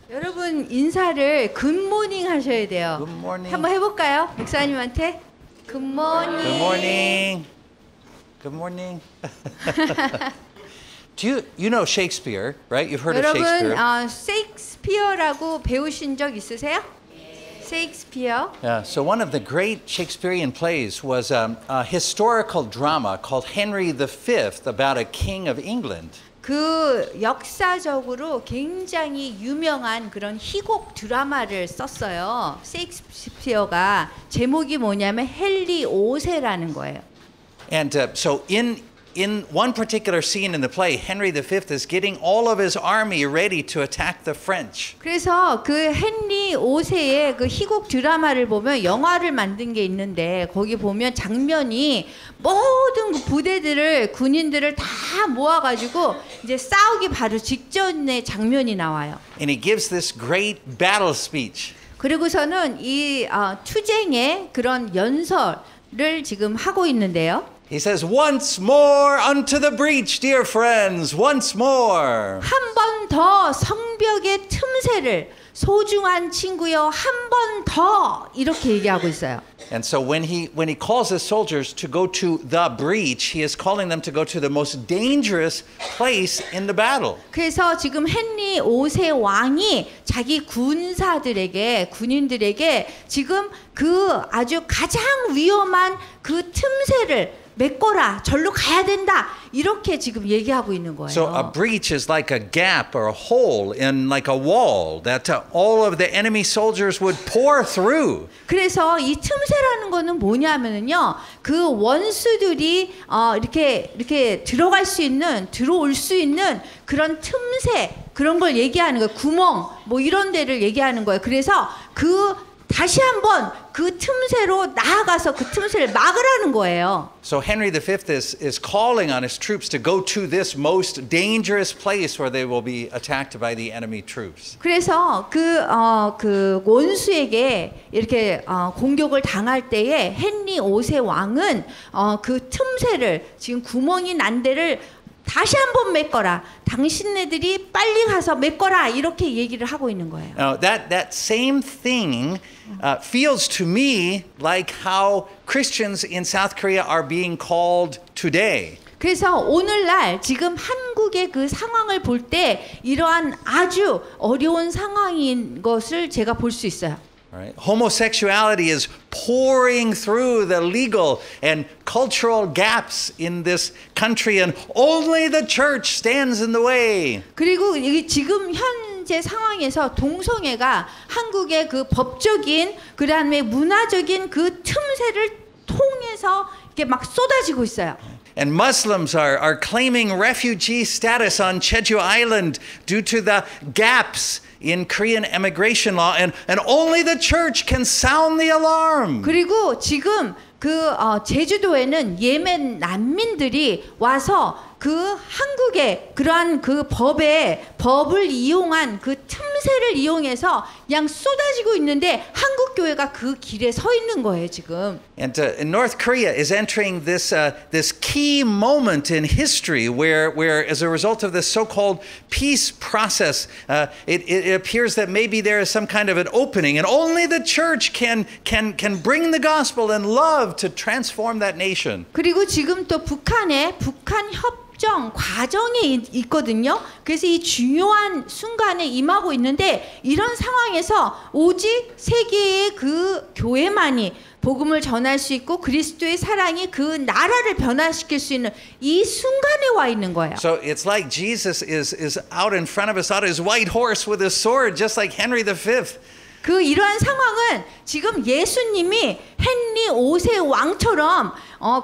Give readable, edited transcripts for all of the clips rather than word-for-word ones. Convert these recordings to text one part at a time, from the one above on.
여러분 인사를 굿모닝 하셔야 돼요. Good morning. 한번 해볼까요? 목사님한테 굿모닝. Good morning. Good morning. You know Shakespeare, right? You've heard of 여러분 Shakespeare. 셰익스피어라고 배우신 적 있으세요? 셰익스피어. Yeah, so one of the great Shakespearean plays was a historical drama called Henry V about a king of England. 그 역사적으로 굉장히 유명한 그런 희곡 드라마를 썼어요. 셰익스피어가 제목이 뭐냐면 헨리 5세라는 거예요. And so in one particular scene in the play, Henry V is getting all of his army ready to attack the French. 그래서 그 헨리 5세의 그 희곡 드라마를 보면 영화를 만든 게 있는데 거기 보면 장면이 모든 그 부대들을 군인들을 다 모아가지고 이제 싸우기 바로 직전의 장면이 나와요. And he gives this great battle speech. 그리고서는 이 투쟁의 그런 연설을 지금 하고 있는데요. He says, "Once more unto the breach, dear friends, once more." 한 번 더 성벽의 틈새를 소중한 친구여 한 번 더 이렇게 얘기하고 있어요. And so when he calls his soldiers to go to the breach, he is calling them to go to the most dangerous place in the battle. 그래서 지금 헨리 5세 왕이 자기 군인들에게 지금 그 아주 가장 위험한 그 틈새를 메꿔라, 절로 가야 된다 이렇게 지금 얘기하고 있는 거예요. So a breach is like a gap or a hole in like a wall that all of the enemy soldiers would pour through. 그래서 이 틈새라는 거는 뭐냐면은요, 그 원수들이 이렇게 들어올 수 있는 그런 틈새 그런 걸 얘기하는 거예요. 구멍 뭐 이런 데를 얘기하는 거예요. 그래서 다시 한번 그 틈새로 나아가서 그 틈새를 막으라는 거예요. So Henry V is calling on his troops to go to this most dangerous place where they will be attacked by the enemy troops. 그래서 그 원수에게 이렇게 공격을 당할 때에 헨리 5세 왕은 그 틈새를 지금 구멍이 난 데를 다시 한번 메꿔라. 당신네들이 빨리 가서 메꿔라. 이렇게 얘기를 하고 있는 거예요. Now that same thing feels to me like how Christians in South Korea are being called today. 그래서 오늘날 지금 한국의 그 상황을 볼 때 이러한 아주 어려운 상황인 것을 제가 볼 수 있어요. Right? Homosexuality is pouring through the legal and cultural gaps in this country, and only the church stands in the way. 그리고 지금 현재 상황에서 동성애가 한국의 그 법적인 그다음에 문화적인 그 틈새를 통해서 이렇게 막 쏟아지고 있어요. And Muslims are claiming refugee status on Jeju Island due to the gaps in Korean immigration law, and only the church can sound the alarm. 그리고 지금 제주도에는 예멘 난민들이 와서 그 한국의 그러한 그 법을 이용한 그 틈새를 이용해서 그냥 쏟아지고 있는데 한국 교회가 그 길에 서 있는 거예요 지금. And North Korea is entering this key moment in history where as a result of this so-called peace process, it appears that maybe there is some kind of an opening, and only the church can bring the gospel and love to transform that nation. 그리고 지금 또 북한 협정 과정에 있거든요. 그래서 이 중요한 순간에 임하고 있는데 이런 상황에서 오직 세계의 그 교회만이 복음을 전할 수 있고 그리스도의 사랑이 그 나라를 변화시킬 수 있는 이 순간에 와 있는 거예요. So it's like Jesus is out in front of us on his white horse with his sword, just like Henry V. 이러한 상황은 지금 예수님이 헨리 5세 왕처럼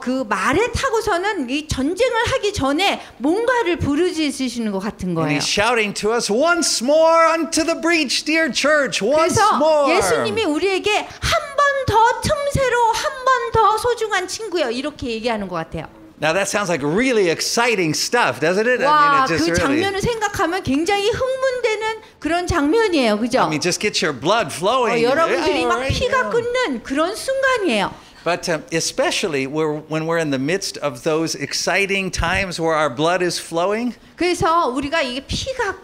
그 말에 타고서는 이 전쟁을 하기 전에 뭔가를 부르짖으시는 것 같은 And 거예요. he's shouting to us, "Once more unto the breach, dear church, once 그래서 more." 예수님이 우리에게 한 번 더 틈새로 한 번 더 소중한 친구요 이렇게 얘기하는 것 같아요. Now that sounds like really exciting stuff, doesn't it? 와, I mean, it just 그 really. 장면을 생각하면 굉장히 흥분되는 그런 장면이에요, 그죠? I mean, just get your blood flowing. 여러분들이 막 Right, 피가 yeah. 끓는 그런 순간이에요. But especially when we're in the midst of those exciting times where our blood is flowing, 그래서 우리가 이게 피가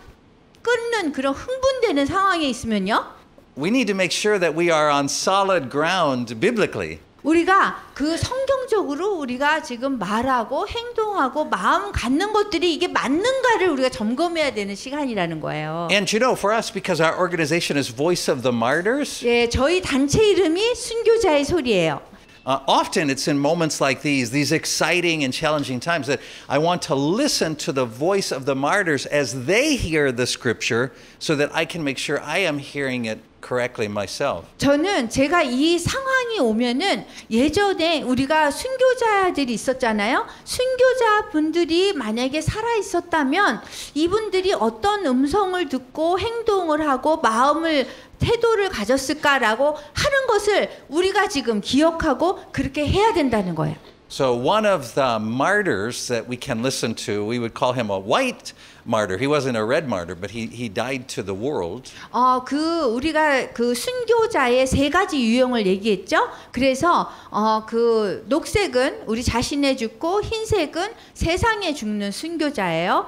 끊는 그런 흥분되는 상황에 있으면요. we need to make sure that we are on solid ground biblically. 우리가 그 성경적으로 우리가 지금 말하고 행동하고 마음 갖는 것들이 이게 맞는가를 우리가 점검해야 되는 시간이라는 거예요. And you know, for us, because our organization is Voice of the Martyrs, 예, 저희 단체 이름이 순교자의 소리예요. often it's in moments like these exciting and challenging times, that I want to listen to the voice of the martyrs as they hear the scripture so that I can make sure I am hearing it correctly myself. 저는 제가 이 상황이 오면은 예전에 우리가 순교자들이 있었잖아요. 순교자 분들이 만약에 살아 있었다면 이분들이 어떤 음성을 듣고 행동을 하고 마음을 태도를 가졌을까라고 하는 것을 우리가 지금 기억하고 그렇게 해야 된다는 거예요. So one of the martyrs that we can listen to, we would call him a white martyr. He wasn't a red martyr, but he died to the world. 우리가 그 순교자의 세 가지 유형을 얘기했죠. 그래서 그 녹색은 우리 자신의 죽고 흰색은 세상에 죽는 순교자예요.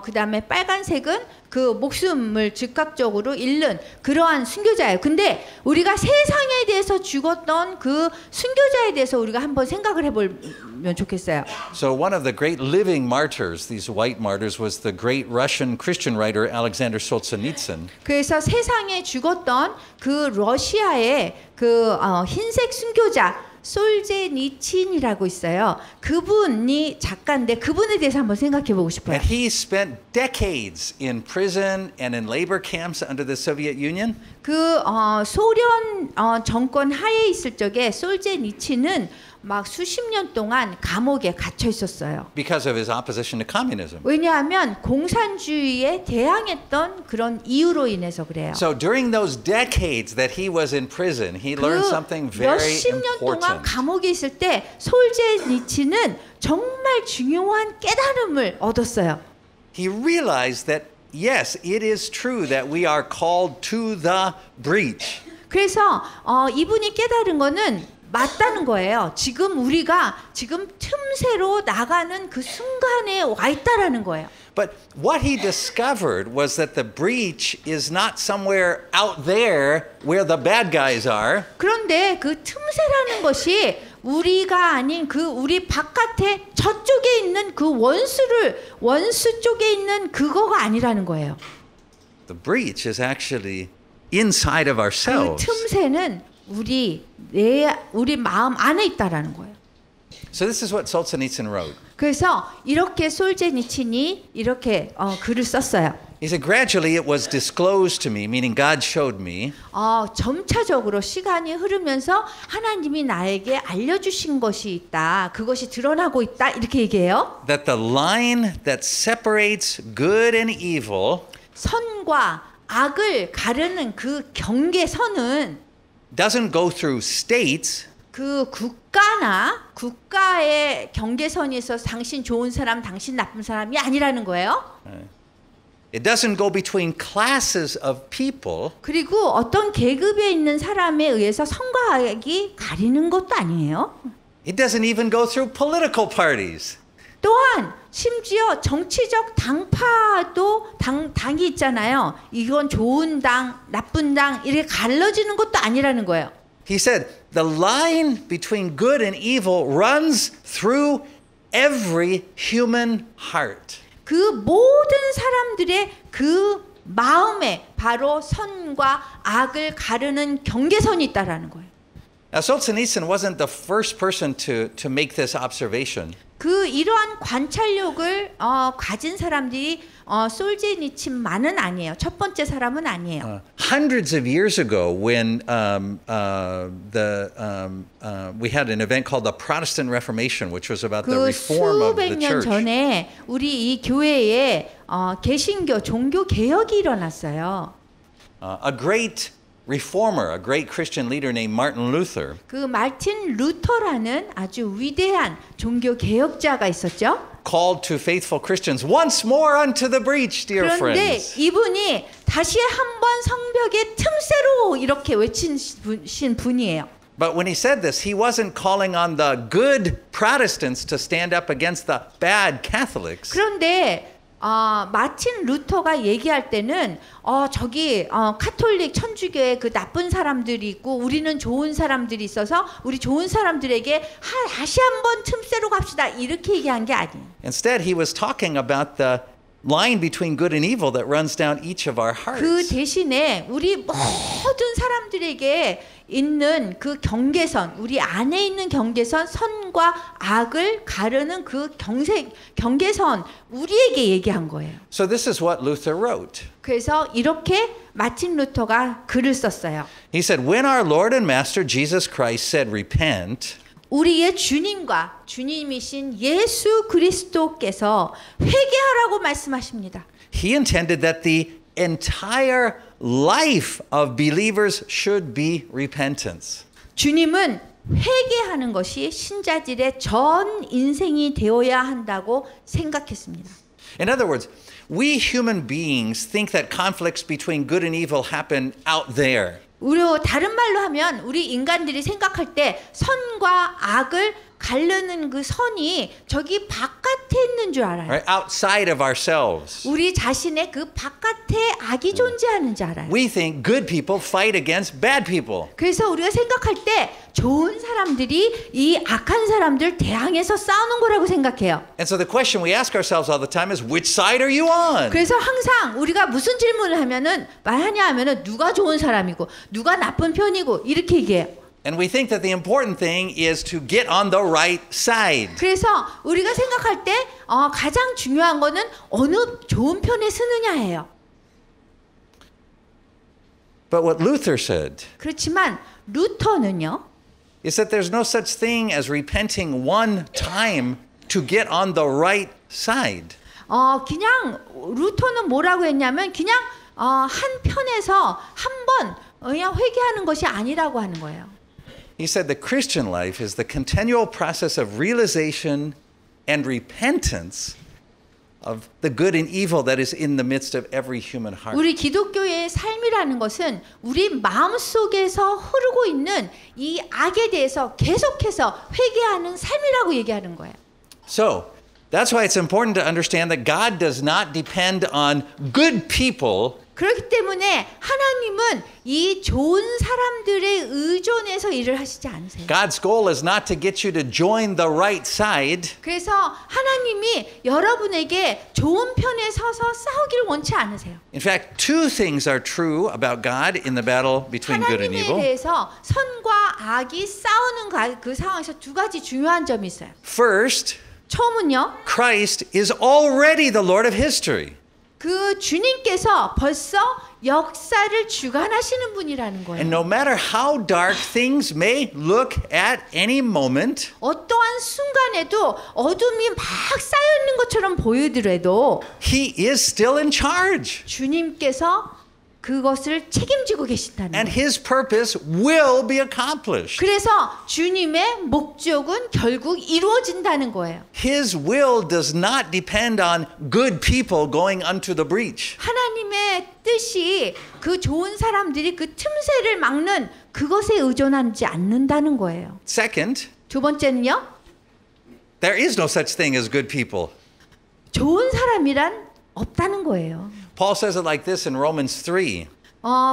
그다음에 빨간색은 그 목숨을 즉각적으로 잃는 그러한 순교자예요. 근데 우리가 세상에 대해서 죽었던 그 순교자에 대해서 우리가 한번 생각을 해보면 좋겠어요. So one of the great living martyrs, these white martyrs, was the great Russian Christian writer Alexander Solzhenitsyn. 그래서 세상에 죽었던 그 러시아의 그 흰색 순교자 솔제니친이라고 있어요. 그분이 작가인데 그분에 대해서 한번 생각해 보고 싶어요. And he spent decades in prison and in labor camps under the Soviet Union. 그 소련 정권 하에 있을 적에 솔제니친은 막 수십 년 동안 감옥에 갇혀 있었어요. Because of his opposition to communism. 왜냐하면 공산주의에 대항했던 그런 이유로 인해서 그래요. So during those decades that he was in prison, he learned something very 몇십 년 동안 important. 감옥에 있을 때 솔제니친은 정말 중요한 깨달음을 얻었어요. He realized that yes, it is true that we are called to the breach. 그래서 이분이 깨달은 거는 맞다는 거예요. 지금 우리가 지금 틈새로 나가는 그 순간에 와 있다라는 거예요. But what he discovered was that the breach is not somewhere out there where the bad guys are. 그런데 그 틈새라는 것이 우리가 아닌 그 우리 바깥에 저쪽에 있는 그 원수 쪽에 있는 그거가 아니라는 거예요. The breach is actually inside of 그 ourselves. 틈새는 우리 마음 안에 있다라는 거예요. So this is what Solzhenitsyn wrote. 그래서 이렇게 솔제니친이 이렇게 글을 썼어요. He said, gradually it was disclosed to me, meaning God showed me, 점차적으로 시간이 흐르면서 하나님이 나에게 알려주신 것이 있다. 그것이 드러나고 있다. 이렇게 얘기해요. that the line that separates good and evil 선과 악을 가르는 그 경계선은 doesn't go through states, 그 국가의 경계선이 있어서 당신 좋은 사람, 당신 나쁜 사람이 아니라는 거예요. it doesn't go between classes of people, 그리고 어떤 계급에 있는 사람에 의해서 선과 악이 가리는 것도 아니에요. it doesn't even go through political parties. 또한 심지어 정치적 당파도 당이 있잖아요. 이건 좋은 당, 나쁜 당 이렇게 갈라지는 것도 아니라는 거예요. He said, the line between good and evil runs through every human heart. 그 모든 사람들의 그 마음에 바로 선과 악을 가르는 경계선이 있다라는 거예요. Now, Solzhenitsyn wasn't the first person to make this observation. 그 이러한 관찰력을 가진 사람들이 솔제니친만은 아니에요. 첫 번째 사람은 아니에요. Hundreds of years ago, when we had an event called the Protestant Reformation, which was about the 그 reform of the 수백 년 church. 전에 우리 이 교회에 개신교 종교 개혁이 일어났어요. A great reformer, a great Christian leader named Martin Luther, 그 마틴 루터라는 아주 위대한 종교 개혁자가 있었죠. called to faithful Christians once more unto the breach, dear 그런데 friends. 이분이 다시 한번 성벽의 틈새로 이렇게 외친 분이에요. But when he said this, he wasn't calling on the good Protestants to stand up against the bad Catholics. 그런데 마틴 루터가 얘기할 때는 저기 카톨릭 천주교의 그 나쁜 사람들이 있고 우리는 좋은 사람들이 있어서 우리 좋은 사람들에게 다시 한번 틈새로 갑시다 이렇게 얘기한 게 아니에요. Instead, he was talking about the line between good and evil that runs down each of our hearts. 그 대신에 우리 모든 사람들에게 있는 그 경계선, 우리 안에 있는 경계선, 선과 악을 가르는 그 경계선 우리에게 얘기한 거예요. So this is what Luther wrote. 그래서 이렇게 마틴 루터가 글을 썼어요. He said, when our Lord and Master Jesus Christ said, repent, 우리의 주님과 주님이신 예수 그리스도께서 회개하라고 말씀하십니다. he intended that the entire life of believers should be repentance. 주님은 회개하는 것이 신자들의 전 인생이 되어야 한다고 생각했습니다. In other words, we human beings think that conflicts between good and evil happen out there. 우리 다른 말로 하면 우리 인간들이 생각할 때 선과 악을 가르는 그 선이 저기 바깥에 있는 줄 알아요. Right? Outside of ourselves. 우리 자신의 그 바깥에 악이 존재하는 줄 알아요. We think good people fight against bad people. 그래서 우리가 생각할 때 좋은 사람들이 이 악한 사람들 대항해서 싸우는 거라고 생각해요. And so the question we ask ourselves all the time is, which side are you on? 그래서 항상 우리가 무슨 질문을 말하냐 하면은 누가 좋은 사람이고 누가 나쁜 편이고 이렇게 얘기해요. And we think that the important thing is to get on the right side. 그래서 우리가 생각할 때 가장 중요한 거는 어느 좋은 편에 서느냐예요. But what Luther said 그렇지만 루터는요. is that there's no such thing as repenting one time to get on the right side. 그냥 루터는 뭐라고 했냐면 그냥 한 편에서 한 번 그냥 회개하는 것이 아니라고 하는 거예요. He said the Christian life is the continual process of realization and repentance of the good and evil that is in the midst of every human heart. 우리 기독교의 삶이라는 것은 우리 마음속에서 흐르고 있는 이 악에 대해서 계속해서 회개하는 삶이라고 얘기하는 거예요. So, that's why it's important to understand that God does not depend on good people. 그렇기 때문에 하나님은 이 좋은 사람들의 의존해서 일을 하시지 않으세요. God's goal is not to get you to join the right side. 그래서 하나님이 여러분에게 좋은 편에 서서 싸우기를 원치 않으세요. In fact, two things are true about God in the battle between good and 하나님에 evil. 대해서 선과 악이 싸우는 그 상황에서 두 가지 중요한 점이 있어요. First, 처음은요. Christ is already the Lord of history. 그 주님께서 벌써 역사를 주관하시는 분이라는 거예요. And no matter how dark things may look at any moment, 어떠한 순간에도 어둠이 막 쌓여 있는 것처럼 보이더라도 He is still in charge. 주님께서 그것을 책임지고 계신다는 And 거예요. His purpose will be accomplished. 그래서 주님의 목적은 결국 이루어진다는 거예요. His will does not depend on good people going unto the breach. 하나님의 뜻이 그 좋은 사람들이 그 틈새를 막는 그것에 의존하지 않는다는 거예요. Second, 두 번째는요. there is no such thing as good people. 좋은 사람이란 없다는 거예요. Paul says it like this in Romans 3.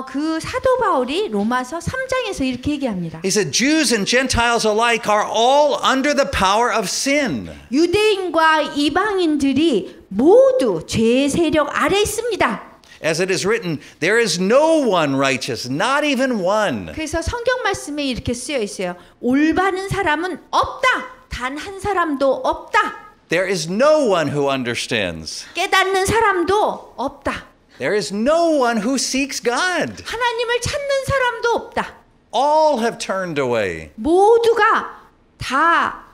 그 사도 바울이 로마서 3장에서 이렇게 얘기합니다. He said, Jews and Gentiles alike are all under the power of sin. 유대인과 이방인들이 모두 죄의 세력 아래 있습니다. As it is written, there is no one righteous, not even one. 그래서 성경 말씀에 이렇게 쓰여 있어요. 올바른 사람은 없다. 단 한 사람도 없다. There is no one who understands. 깨닫는 사람도 없다. There is no one who seeks God. 하나님을 찾는 사람도 없다. All have turned away. 모두가 다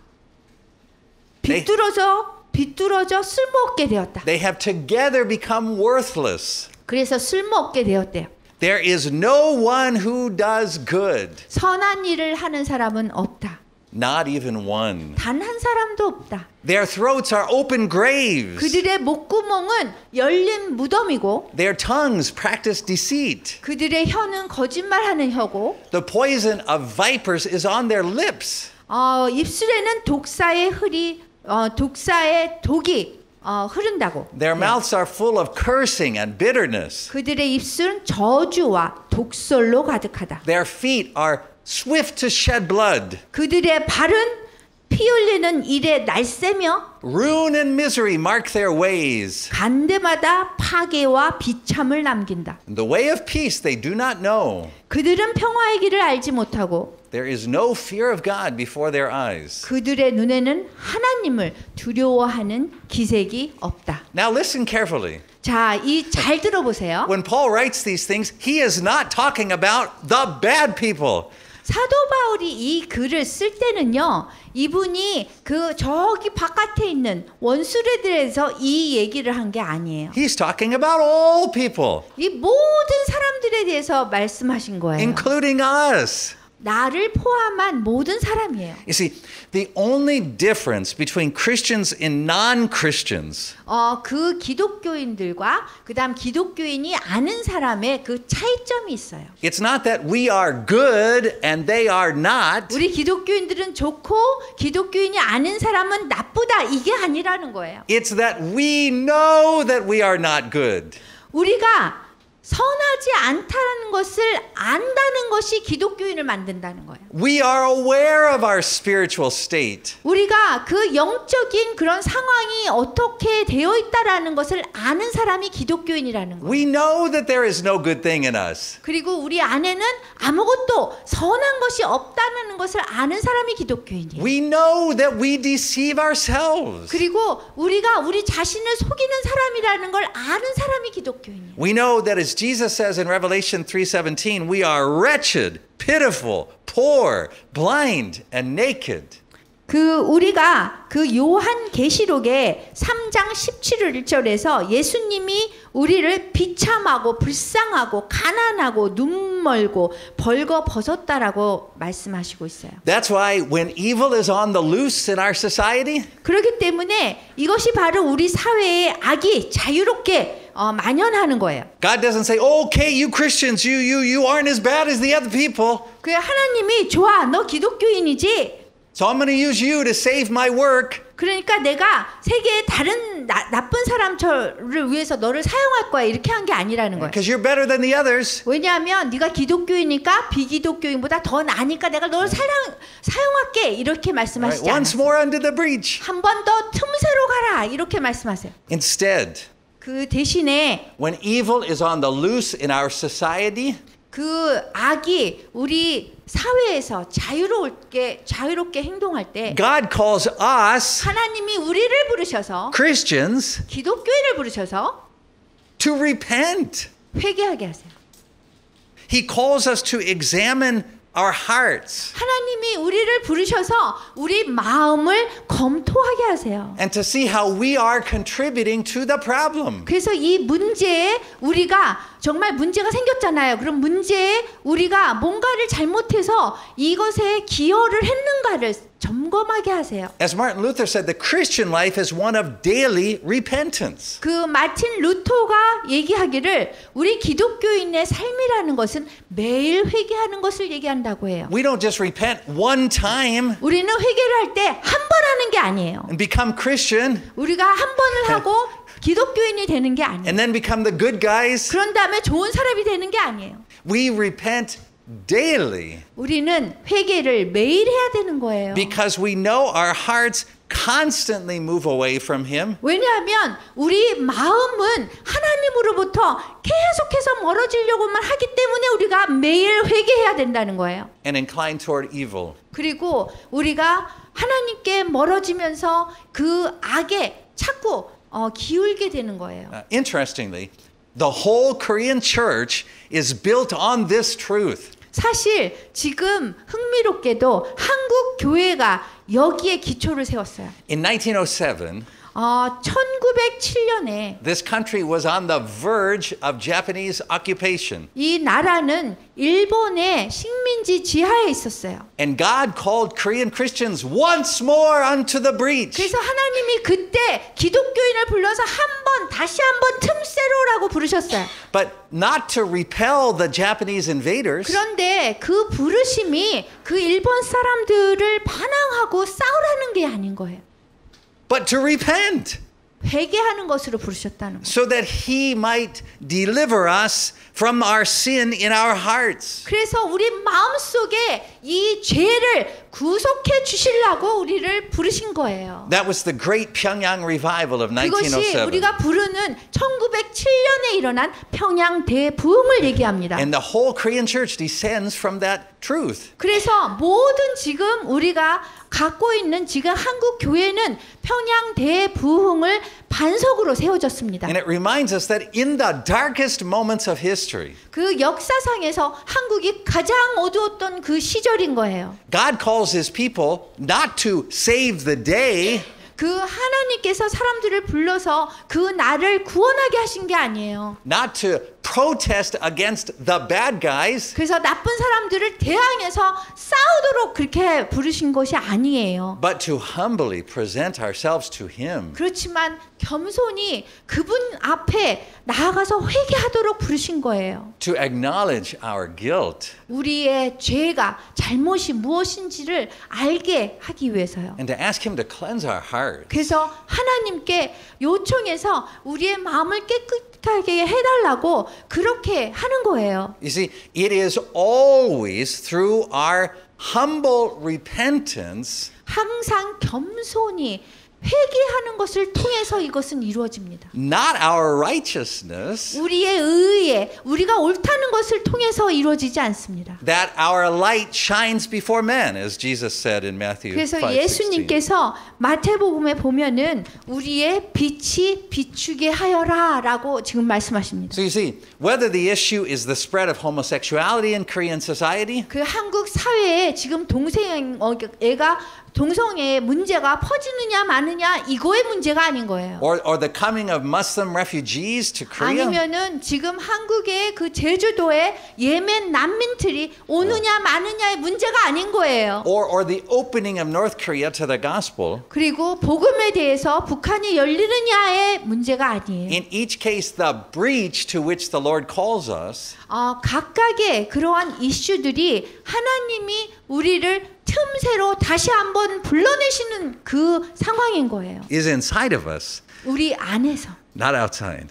비뚤어져 쓸모없게 되었다. They have together become worthless. 그래서 쓸모없게 되었대요. There is no one who does good. 선한 일을 하는 사람은 없다. Not even one. 단 한 사람도 없다. Their throats are open graves. 그들의 목구멍은 열린 무덤이고 Their tongues practice deceit. 그들의 혀는 거짓말하는 혀고 The poison of vipers is on their lips. 입술에는 독사의 독이 흐른다고. Their mouths are full of cursing and bitterness. 그들의 입술은 저주와 독설로 가득하다. Their feet are swift to shed blood. 그들의 발은 피 흘리는 일에 날새며 Ruin and misery mark their ways. 간데마다 파괴와 비참을 남긴다. The way of peace they do not know. 그들은 평화의 길을 알지 못하고 There is no fear of God before their eyes. 그들의 눈에는 하나님을 두려워하는 기색이 없다. Now listen carefully. 자, 이 잘 들어보세요. When Paul writes these things, he is not talking about the bad people. 사도 바울이 이 글을 쓸 때는요, 이분이 그 저기 바깥에 있는 원수들에서 이 얘기를 한 게 아니에요. He's talking about all people, 이 모든 사람들에 대해서 말씀하신 거예요. including us. 나를 포함한 모든 사람이에요. You see, the only difference between Christians and non-Christians 그 기독교인들과 그다음 기독교인이 아는 사람의 그 차이점이 있어요. it's not that we are good and they are not. 우리 기독교인들은 좋고 기독교인이 아는 사람은 나쁘다 이게 아니라는 거예요. It's that we know that we are not good. 우리가 선하지 않다는 것을 안다는 것이 기독교인을 만든다는 거예요. We are aware of our spiritual state. 우리가 그 영적인 그런 상황이 어떻게 되어 있다라는 것을 아는 사람이 기독교인이라는 거예요. We know that there is no good thing in us. 그리고 우리 안에는 아무것도 선한 것이 없다는 것을 아는 사람이 기독교인이에요. We know that we deceive ourselves. 그리고 우리가 우리 자신을 속이는 사람이라는 걸 아는 사람이 기독교인이에요. We know that as Jesus says in Revelation 3:17, we are wretched, pitiful, poor, blind, and naked. 우리가 그 요한 계시록의 3장 17절에서 예수님이 우리를 비참하고 불쌍하고 가난하고 눈멀고 벌거벗었다라고 말씀하시고 있어요. That's why when evil is on the loose in our society, 그렇기 때문에 이것이 바로 우리 사회에 악이 자유롭게 만연하는 거예요. God doesn't say, "Okay, you Christians, you aren't as bad as the other people. 그 하나님이 좋아, 너 기독교인이지. So I'm going to use you to save my work." 그러니까 내가 세계의 다른 나쁜 사람들을 위해서 너를 사용할 거야 이렇게 한 게 아니라는 거예요. Because you're better than the others. 왜냐하면 네가 기독교이니까 비기독교인보다 더 나으니까 내가 너를 사용할게 이렇게 말씀하시지 Right, once 않았어요. more under the breach. 한 번 더 틈새로 가라 이렇게 말씀하세요. Instead, 그 대신에 when evil is on the loose in our society, 그 악이 우리 사회에서 자유롭게 행동할 때 God calls us, 하나님이 우리를 부르셔서 Christians, 기독교인을 부르셔서 to repent. 회개하게 하세요. He calls us to examine our hearts 하나님이 우리를 부르셔서 우리 마음을 검토하게 하세요. and to see how we are contributing to the problem. 그래서 이 문제에 우리가 정말 문제가 생겼잖아요. 그럼 문제에 우리가 뭔가를 잘못해서 이것에 기여를 했는가를 점검하게 하세요. As Martin Luther said, the Christian life is one of daily repentance. 그 마틴 루터가 얘기하기를 우리 기독교인의 삶이라는 것은 매일 회개하는 것을 얘기한다고 해요. We don't just repent one time 우리는 회개를 할 때 한 번 하는 게 아니에요. and become Christian 우리가 한 번을 하고 기독교인이 되는 게 아니에요. and then become the good guys. 그런 다음에 좋은 사람이 되는 게 아니에요. We repent daily 우리는 회개를 매일 해야 되는 거예요. because we know our hearts constantly move away from Him. 왜냐하면 우리 마음은 하나님으로부터 계속해서 멀어지려고만 하기 때문에 우리가 매일 회개해야 된다는 거예요. And incline toward evil. 그리고 우리가 하나님께 멀어지면서 그 악에 자꾸 기울게 되는 거예요. Interestingly, the whole Korean church is built on this truth. 사실 지금 흥미롭게도 한국 교회가 여기에 기초를 세웠어요. In 1907, 1907년에 this country was on the verge of Japanese occupation. 이 나라는 일본의 식민지 지하에 있었어요. And God called Korean Christians once more unto the breach. 그래서 하나님이 그때 기독교인을 불러서 다시 한 번 틈새로라고 부르셨어요. But not to repel the Japanese invaders, 그런데 그 부르심이 그 일본 사람들을 반항하고 싸우라는 게 아닌 거예요. but to repent. 회개하는 것으로 부르셨다는 거예요. so that he might deliver us from our sin in our hearts. 그래서 우리 마음속에 이 죄를 구속해 주시려고 우리를 부르신 거예요. That was the great Pyongyang revival of 그것이 1907. 우리가 부르는 1907년에 일어난 평양 대부흥을 얘기합니다. And the whole Korean church descends from that truth. 그래서 모든 지금 우리가 갖고 있는 지금 한국 교회는 평양 대부흥을 반석으로 세워졌습니다. And it reminds us that in the darkest moments of history, 그 역사상에서 한국이 가장 어두웠던 그 시절인 거예요. God calls his people not to save the day, 그 하나님께서 사람들을 불러서 그 나를 구원하게 하신 게 아니에요. not to protest against the bad guys, 그래서 나쁜 사람들을 대항해서 싸우도록 그렇게 부르신 것이 아니에요. but to humbly present ourselves to him. 그렇지만 겸손히 그분 앞에 나아가서 회개하도록 부르신 거예요. To acknowledge our guilt 우리의 죄가 잘못이 무엇인지를 알게 하기 위해서요. and to ask him to cleanse our heart. 그래서 하나님께 요청해서 우리의 마음을 깨끗하게 해달라고 그렇게 하는 거예요. You see, it is always through our humble repentance 항상 겸손히 회개하는 것을 통해서 이것은 이루어집니다. not our righteousness, 우리의 의에 우리가 옳다는 것을 통해서 이루어지지 않습니다. that our light shines before men, as Jesus said in Matthew 그래서 5:16. 예수님께서 마태복음에 보면은 우리의 빛이 비추게 하여라라고 지금 말씀하십니다. So you see, whether the issue is the spread of homosexuality in Korean society, 그 한국 사회에 지금 동성애의 문제가 퍼지느냐 마느냐 이거의 문제가 아닌 거예요. or the coming of Muslim refugees to Korea, 아니면은 지금 한국의 그 제주도에 예멘 난민들이 오느냐 마느냐의 문제가 아닌 거예요. or the opening of North Korea to the gospel, 그리고 복음에 대해서 북한이 열리느냐의 문제가 아니에요. in each case, the breach to which the Lord calls us 각각의 그러한 이슈들이 하나님이 우리를 틈새로 다시 한번 불러내시는 그 상황인 거예요. is inside of us, 우리 안에서, not outside.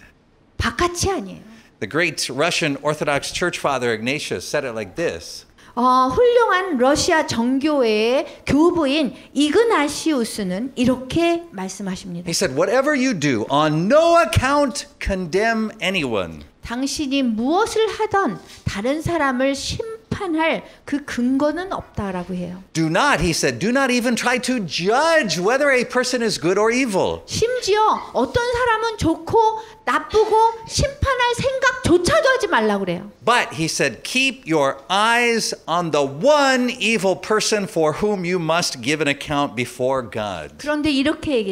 바깥이 아니에요. The great Russian Orthodox Church Father Ignatius said it like this. 훌륭한 러시아 정교회의 교부인 이그나시우스는 이렇게 말씀하십니다. He said, whatever you do, on no account condemn anyone. 당신이 무엇을 하던 다른 사람을 심판할 그 근거는 없다라고 해요. Do not, he said, do not even try to judge whether a person is good or evil. 심지어 어떤 사람은 좋고 나쁘고 심판할 생각조차도 하지 말라고 그래요. But he said, keep your eyes on the one evil person for whom you must give an account before God. 그런데 이렇게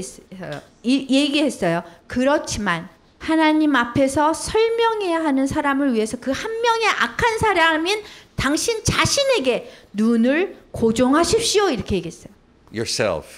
얘기했어요. 그렇지만 하나님 앞에서 설명해야 하는 사람을 위해서 그 한 명의 악한 사람인 당신 자신에게 눈을 고정하십시오. 이렇게 얘기했어요. Yourself.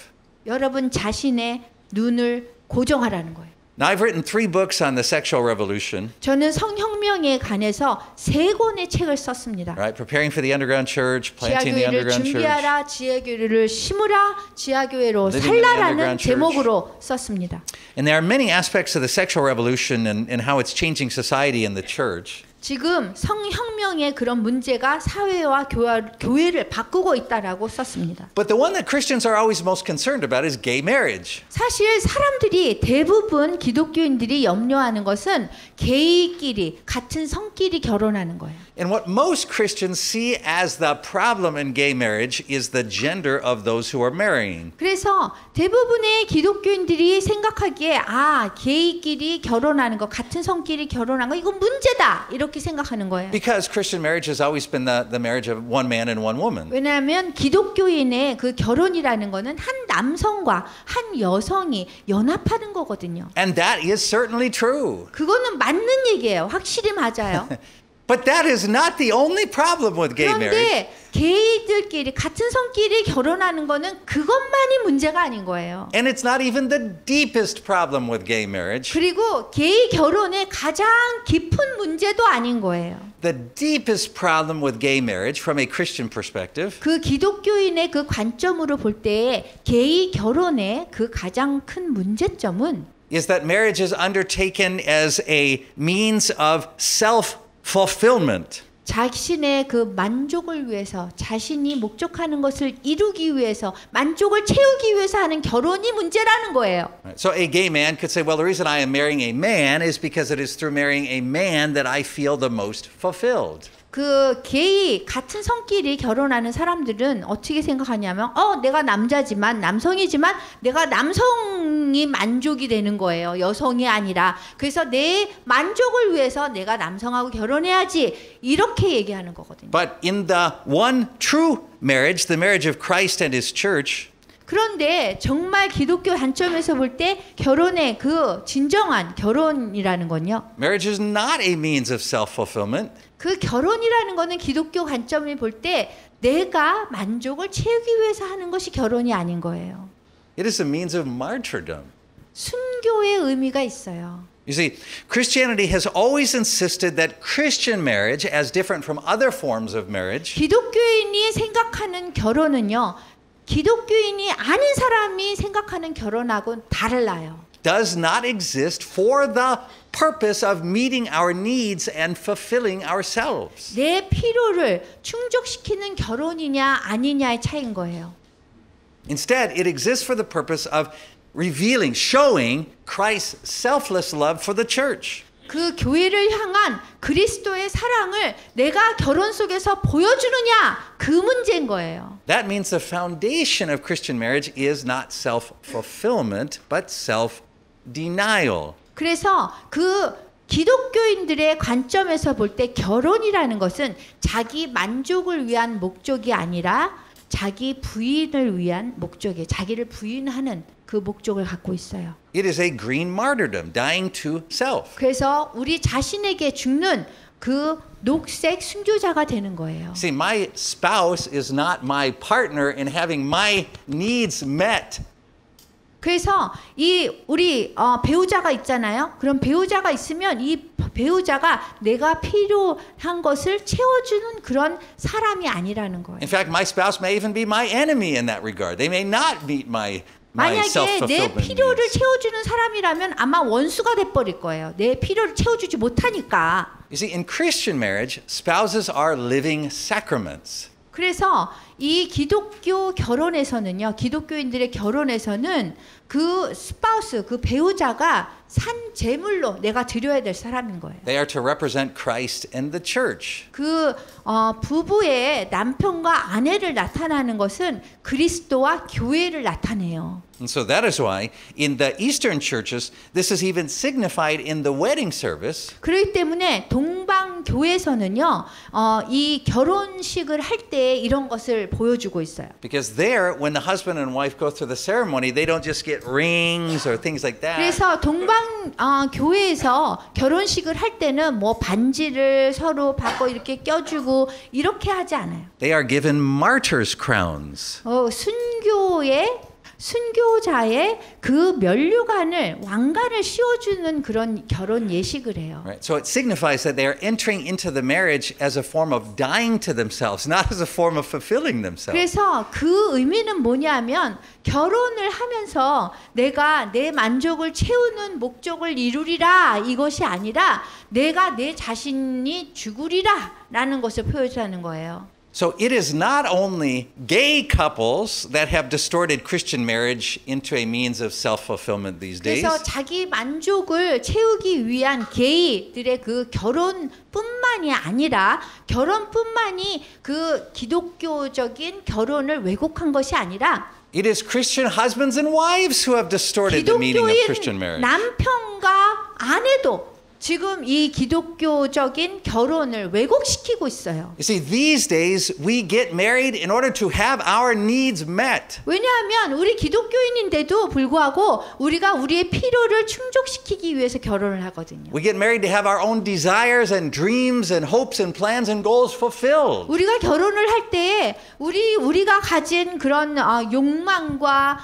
여러분 자신의 눈을 고정하라는 거예요. Now, I've written 3 books on the sexual revolution, 저는 성혁명에 관해서 3권의 책을 썼습니다. right? Preparing for the underground church, planting the 지하교회를 underground church. 준비하라, 지하교회를 심으라, 지하교회로 Living in the 살라라는 underground church. 제목으로 썼습니다. And there are many aspects of the sexual revolution and how it's changing society and the church. 지금 성혁명의 그런 문제가 사회와 교회를 바꾸고 있다라고 썼습니다. But the one that Christians are always most concerned about is gay marriage. 사실 사람들이 대부분 기독교인들이 염려하는 것은 게이끼리 같은 성끼리 결혼하는 거예요. And what most Christians see as the problem in gay marriage is the gender of those who are marrying. 그래서 대부분의 기독교인들이 생각하기에 게이끼리 결혼하는 거, 같은 성끼리 결혼하는 거 이건 문제다 이렇게 생각하는 거예요. Because Christian marriage has always been the marriage of one man and one woman. 왜냐하면 기독교인의 그 결혼이라는 거는 한 남성과 한 여성이 연합하는 거거든요. And that is certainly true. 그거는 맞는 얘기예요. 확실히 맞아요. But that is not the only problem with gay marriage. 그런데 게이들끼리 같은 성끼리 결혼하는 거는 그것만이 문제가 아닌 거예요. And it's not even the deepest problem with gay marriage. 그리고 게이 결혼의 가장 깊은 문제도 아닌 거예요. The deepest problem with gay marriage from a Christian perspective 그 기독교인의 그 관점으로 볼 때 게이 결혼의 그 가장 큰 문제점은 is that marriage is undertaken as a means of self-fulfillment. 자신의 그 만족을 위해서 자신이 목적하는 것을 이루기 위해서 만족을 채우기 위해서 하는 결혼이 문제라는 거예요. So a gay man could say, well, the reason I am marrying a man is because it is through marrying a man that I feel the most fulfilled. 그 게이 같은 성끼리 결혼하는 사람들은 어떻게 생각하냐면 내가 남자지만 남성이지만 내가 남성이 만족이 되는 거예요. 여성이 아니라. 그래서 내 만족을 위해서 내가 남성하고 결혼해야지 이렇게 얘기하는 거거든요. But in the one true marriage, the marriage of Christ and his church, 그런데 정말 기독교 관점에서 볼 때 결혼의 그 진정한 결혼이라는 건요. marriage is not a means of self-fulfillment. 그 결혼이라는 거는 기독교 관점을 볼 때 내가 만족을 채우기 위해서 하는 것이 결혼이 아닌 거예요. It is a means of martyrdom. 순교의 의미가 있어요. You see, Christianity has always insisted that Christian marriage, as different from other forms of marriage, 기독교인이 생각하는 결혼은요. 기독교인이 아닌 사람이 생각하는 결혼하고는 달라요. does not exist for the purpose of meeting our needs and fulfilling ourselves. 내 필요를 충족시키는 결혼이냐 아니냐의 차이인 거예요. Instead, it exists for the purpose of revealing, showing Christ's selfless love for the church. 그 교회를 향한 그리스도의 사랑을 내가 결혼 속에서 보여주느냐 그 문제인 거예요. That means the foundation of Christian marriage is not self-fulfillment, but self-denial. 그래서 그 기독교인들의 관점에서 볼 때 결혼이라는 것은 자기 만족을 위한 목적이 아니라 자기 부인을 위한 목적이에요. 자기를 부인하는 그 목적을 갖고 있어요. It is a green martyrdom, dying to self. 그래서 우리 자신에게 죽는 그 녹색 순교자가 되는 거예요. See, my spouse is not my partner in having my needs met. 그래서 이 우리 배우자가 있잖아요. 그럼 배우자가 있으면 이 배우자가 내가 필요한 것을 채워주는 그런 사람이 아니라는 거예요. In fact, my spouse may even be my enemy in that regard. They may not meet my 만약에 내 self-fulfillment 필요를 needs. 채워주는 사람이라면 아마 원수가 돼버릴 거예요. 내 필요를 채워주지 못하니까. You see, in Christian marriage, spouses are living sacraments. 그래서 이 기독교 결혼에서는요, 기독교인들의 결혼에서는 그 스파우스, 그 배우자가 산 제물로 내가 드려야 될 사람인 거예요. They are to represent Christ and the church. 그 부부의 남편과 아내를 나타나는 것은 그리스도와 교회를 나타내요. And so that is why in the Eastern churches, this is even signified in the wedding service. 그렇기 때문에 동방 교회에서는요, 이 결혼식을 할 때 이런 것을 보여주고 있어요. Because there, when the husband and wife go through the ceremony, they don't just get rings or things like that. 그래서 동방 교회에서 결혼식을 할 때는 뭐 반지를 서로 받고 이렇게 껴주고 이렇게 하지 않아요. They are given martyrs' crowns. 순교자의 그 면류관을 왕관을 씌워주는 그런 결혼 예식을 해요. Right? So it signifies that they are entering into the marriage as a form of dying to themselves, not as a form of fulfilling themselves. 그래서 그 의미는 뭐냐면 결혼을 하면서 내가 내 만족을 채우는 목적을 이루리라 이것이 아니라 내가 내 자신이 죽으리라 라는 것을 표현하는 거예요. So it is not only gay couples that have distorted Christian marriage into a means of self-fulfillment these days. 그래서 자기 만족을 채우기 위한 게이들의 그 결혼뿐만이 아니라 결혼뿐만이 그 기독교적인 결혼을 왜곡한 것이 아니라 It is Christian husbands and wives who have distorted the meaning of Christian 기독교인 marriage. 남편과 아내도 지금 이 기독교적인 결혼을 왜곡시키고 있어요. You see, these days we get married in order to have our needs met. 왜냐하면 우리 기독교인인데도 불구하고 우리가 우리의 필요를 충족시키기 위해서 결혼을 하거든요. We get married to have our own desires and dreams and hopes and plans and goals fulfilled. 우리가 결혼을 할 때에 우리가 가진 그런 욕망과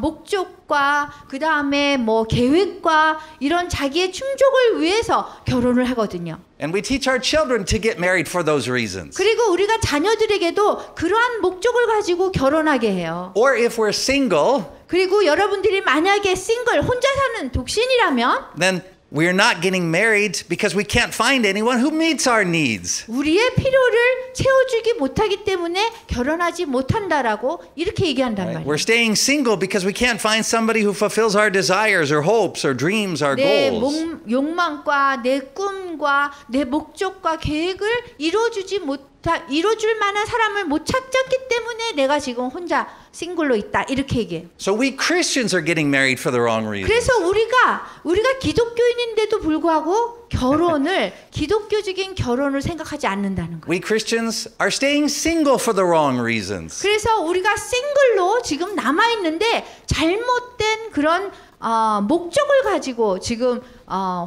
목적 목적과 그 다음에 뭐 계획과 이런 자기의 충족을 위해서 결혼을 하거든요. And we teach our children to get married for those reasons. 그리고 우리가 자녀들에게도 그러한 목적을 가지고 결혼하게 해요. Or if we're single, 그리고 여러분들이 만약에 싱글, 혼자 사는 독신이라면 then we're not getting married because we can't find anyone who meets our needs. 우리의 필요를 채워주기 못하기 때문에 결혼하지 못한다라고 이렇게 얘기한단 Right? 말이에요. We're staying single because we can't find somebody who fulfills our desires or hopes or dreams, our 내 goals. 욕망과 내 꿈과 내 목적과 계획을 이뤄줄 만한 사람을 못 찾았기 때문에 내가 지금 혼자 싱글로 있다 이렇게 얘기해요. So we Christians are getting married for the wrong reasons. 그래서 우리가 기독교인인데도 불구하고 결혼을 기독교적인 결혼을 생각하지 않는다는 거예요. We Christians are staying single for the wrong reasons. 그래서 우리가 싱글로 지금 남아 있는데 잘못된 그런 목적을 가지고 지금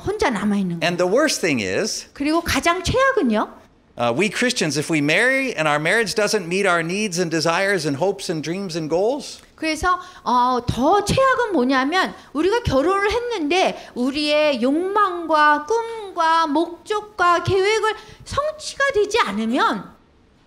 혼자 남아 있는 거예요. And the worst thing is, 그리고 가장 최악은요. we Christians, if we marry and our marriage doesn't meet our needs and desires and hopes and dreams and goals, 그래서 더 최악은 뭐냐면 우리가 결혼을 했는데 우리의 욕망과 꿈과 목적과 계획을 성취가 되지 않으면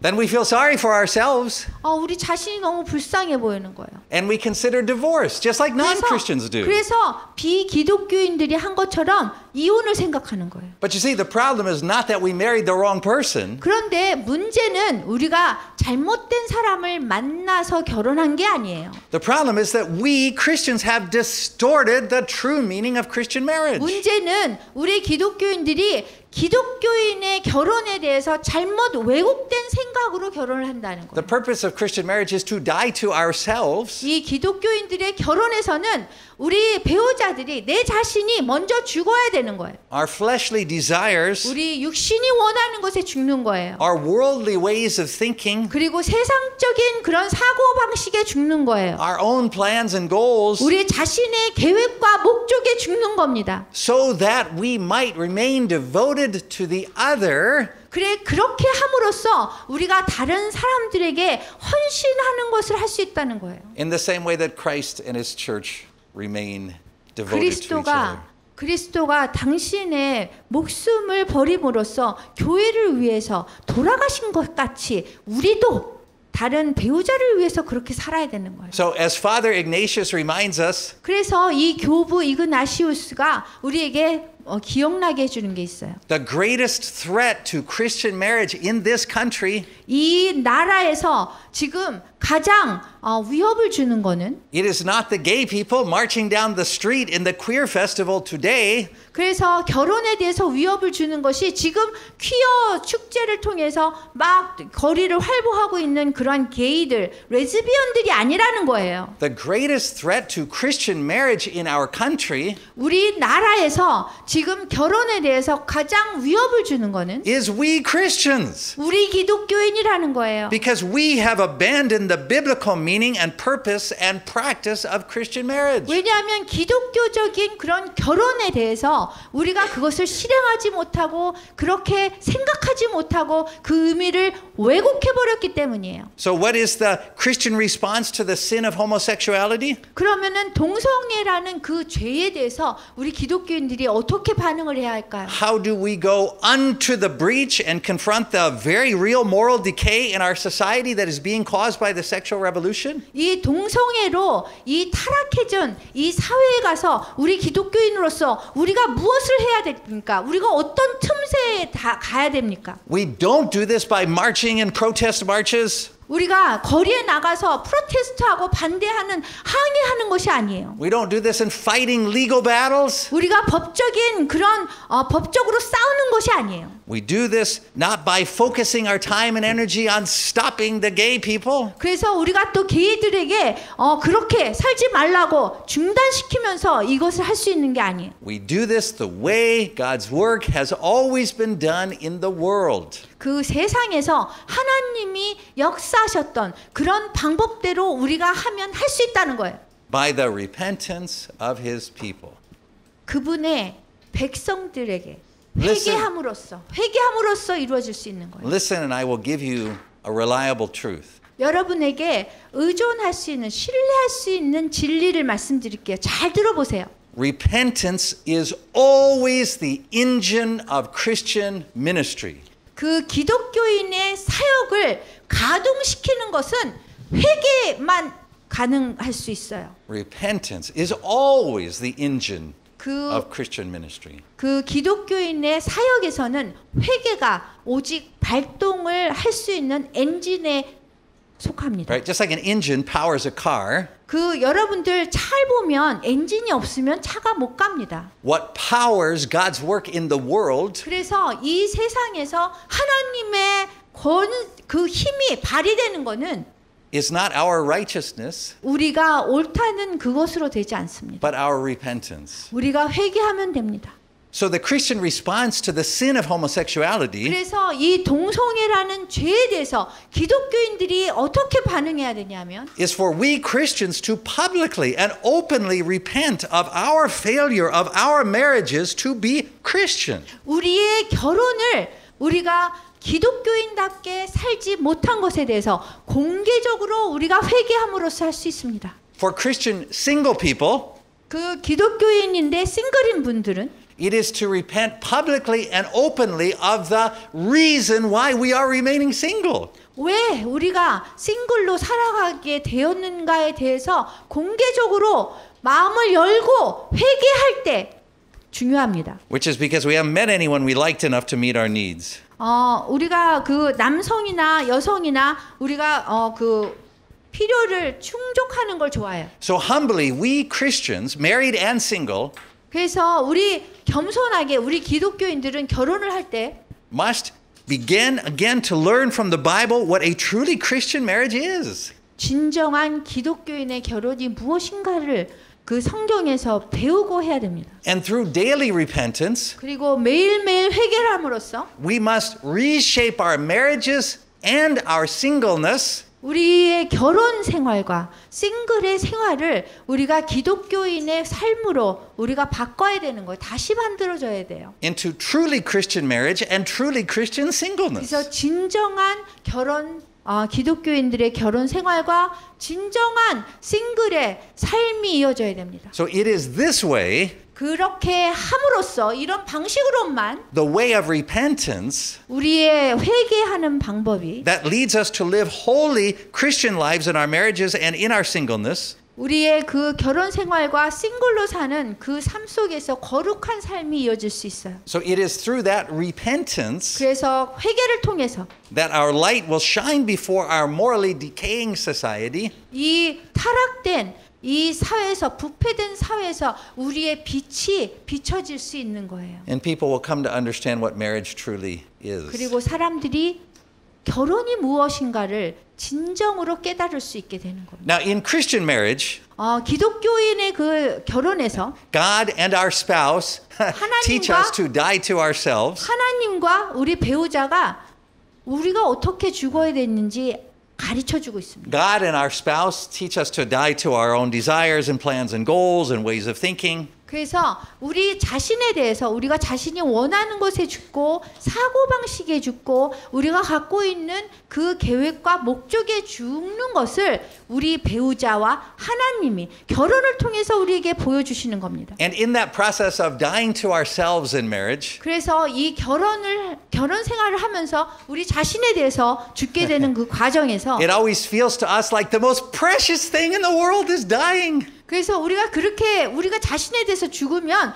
then we feel sorry for ourselves 우리 자신이 너무 불쌍해 보이는 거예요. and we consider divorce, just like non-Christians do. 그래서 비기독교인들이 한 것처럼 이혼을 생각하는 거예요. But you see, the problem is not that we married the wrong person. 그런데 문제는 우리가 잘못된 사람을 만나서 결혼한 게 아니에요. The problem is that we Christians have distorted the true meaning of Christian marriage. 문제는 우리 기독교인들이 기독교인의 결혼에 대해서 잘못 왜곡된 생각으로 결혼을 한다는 The 거예요. purpose of Christian marriage is to die to ourselves 이 기독교인들의 결혼에서는 우리 배우자들이 내 자신이 먼저 죽어야 되는 거예요. our fleshly desires, 우리 육신이 원하는 것에 죽는 거예요. our worldly ways of thinking, 그리고 세상적인 그런 사고 방식에 죽는 거예요. our own plans and goals, 우리 자신의 계획과 목적에 죽는 겁니다. so that we might remain devoted to the other 그렇게 함으로써 우리가 다른 사람들에게 헌신하는 것을 할 수 있다는 거예요. in the same way that Christ and his church remain devoted to each other. 그리스도가 당신의 목숨을 버림으로써 교회를 위해서 돌아가신 것 같이 우리도 다른 배우자를 위해서 그렇게 살아야 되는 거예요. So as Father Ignatius reminds us, 그래서 이 교부 이그나시우스가 우리에게 기억나게 해주는 게 있어요. the greatest threat to Christian marriage in this country, 이 나라에서 지금 가장 위협을 주는 거는 it is not the gay people marching down the street in the queer festival today. 그래서 결혼에 대해서 위협을 주는 것이 지금 퀴어 축제를 통해서 막 거리를 활보하고 있는 그런 게이들, 레즈비언들이 아니라는 거예요. The greatest threat to Christian marriage in our country 우리 나라에서 지금 결혼에 대해서 가장 위협을 주는 거는 is we Christians. 우리 기독교인이라는 거예요. Because we have abandoned the biblical meaning and purpose and practice of Christian marriage. 왜냐하면 기독교적인 그런 결혼에 대해서 우리가 그것을 실행하지 못하고 그렇게 생각하지 못하고 그 의미를 왜곡해 버렸기 때문이에요. So what is the Christian response to the sin of homosexuality? 그러면은 동성애라는 그 죄에 대해서 우리 기독교인들이 어떻게 반응을 해야 할까요? How do we go unto the breach and confront the very real moral decay in our society that is being caused by the sexual revolution? 이 동성애로 이 타락해진 이 사회에 가서 우리 기독교인으로서 우리가 무엇을 해야 됩니까? 우리가 어떤 틈새에 다 가야 됩니까? We don't do this by marching in protest marches. 우리가 거리에 나가서 프로테스트하고 반대하는 항의하는 것이 아니에요. We don't do this in fighting legal battles. 우리가 법적인 그런 법적으로 싸우는 것이 아니에요. We do this not by focusing our time and energy on stopping the gay people. 그래서 우리가 또 게이들에게 그렇게 살지 말라고 중단시키면서 이것을 할 수 있는 게 아니에요. We do this the way God's work has always been done in the world. 그 세상에서 하나님이 역사하셨던 그런 방법대로 우리가 하면 할 수 있다는 거예요. By the repentance of his people. 그분의 백성들에게 Listen. 회개함으로써 이루어질 수 있는 거예요. Listen and I will give you a reliable truth. 여러분에게 의존할 수 있는, 신뢰할 수 있는 진리를 말씀드릴게요. 잘 들어보세요. Repentance is always the engine of Christian ministry. 그 기독교인의 사역을 가동시키는 것은 회개만 가능할 수 있어요. Repentance is always the engine 그, of Christian ministry. 그 기독교인의 사역에서는 회개가 오직 발동을 할 수 있는 엔진에 속합니다. Right? Just like an engine powers a car, 그 여러분들 차를 보면 엔진이 없으면 차가 못 갑니다. what powers God's work in the world 그래서 이 세상에서 하나님의 그 힘이 발휘되는 거는 is not our righteousness, 우리가 옳다는 그것으로 되지 않습니다. but our repentance. 우리가 회개하면 됩니다. So the Christian response to the sin of homosexuality 그래서 이 동성애라는 죄에 대해서 기독교인들이 어떻게 반응해야 되냐면 is for we Christians to publicly and openly repent of our failure of our marriages to be Christian. 우리의 결혼을 우리가 기독교인답게 살지 못한 것에 대해서 공개적으로 우리가 회개함으로써 할 수 있습니다. For Christian single people, 그 기독교인인데 싱글인 분들은 it is to repent publicly and openly of the reason why we are remaining single. 왜 우리가 싱글로 살아가게 되었는가에 대해서 공개적으로 마음을 열고 회개할 때 중요합니다. Which is because we haven't met anyone we liked enough to meet our needs. 우리가 그 남성이나 여성이나 우리가 그 필요를 충족하는 걸 좋아해요. So humbly, we Christians, married and single, 그래서 우리 겸손하게 우리 기독교인들은 결혼을 할 때 must begin again to learn from the Bible what a truly Christian marriage is. 진정한 기독교인의 결혼이 무엇인가를 그 성경에서 배우고 해야 됩니다. And through daily repentance, 그리고 매일매일 회개를 함으로써 we must reshape our marriages and our singleness 우리의 결혼 생활과 싱글의 생활을 우리가 기독교인의 삶으로 우리가 바꿔야 되는 거예요. 다시 만들어져야 돼요. into truly Christian marriage and truly Christian singleness. 그래서 진정한 기독교인들의 결혼 생활과 진정한 싱글의 삶이 이어져야 됩니다. So it is this way, 그렇게 함으로써 이런 방식으로만 the way of repentance, 우리의 회개하는 방법이 that leads us to live holy Christian lives in our marriages and in our singleness. 우리의 그 결혼 생활과 싱글로 사는 그 삶 속에서 거룩한 삶이 이어질 수 있어요. So it is through that repentance 그래서 회개를 통해서 that our light will shine before our morally decaying society. 이 타락된 이 사회에서 부패된 사회에서 우리의 빛이 비춰질 수 있는 거예요. And people will come to understand what marriage truly is. 그리고 사람들이 결혼이 무엇인가를 진정으로 깨달을 수 있게 되는 겁니다. Now in Christian marriage, 기독교인의 그 결혼에서 God and our spouse teach us to die to ourselves. 하나님과 우리 배우자가 우리가 어떻게 죽어야 되는지 가르쳐주고 있습니다. God and our spouse teach us to die to our own desires and plans and goals and ways of thinking. 그래서 우리 자신에 대해서 우리가 자신이 원하는 것에 죽고 사고방식에 죽고 우리가 갖고 있는 그 계획과 목적에 죽는 것을 우리 배우자와 하나님이 결혼을 통해서 우리에게 보여주시는 겁니다. And in that process of dying to ourselves in marriage, 그래서 이 결혼 생활을 하면서 우리 자신에 대해서 죽게 되는 그 과정에서 it always feels to us like the most precious thing in the world is dying. 그래서 우리가 그렇게 우리가 자신에 대해서 죽으면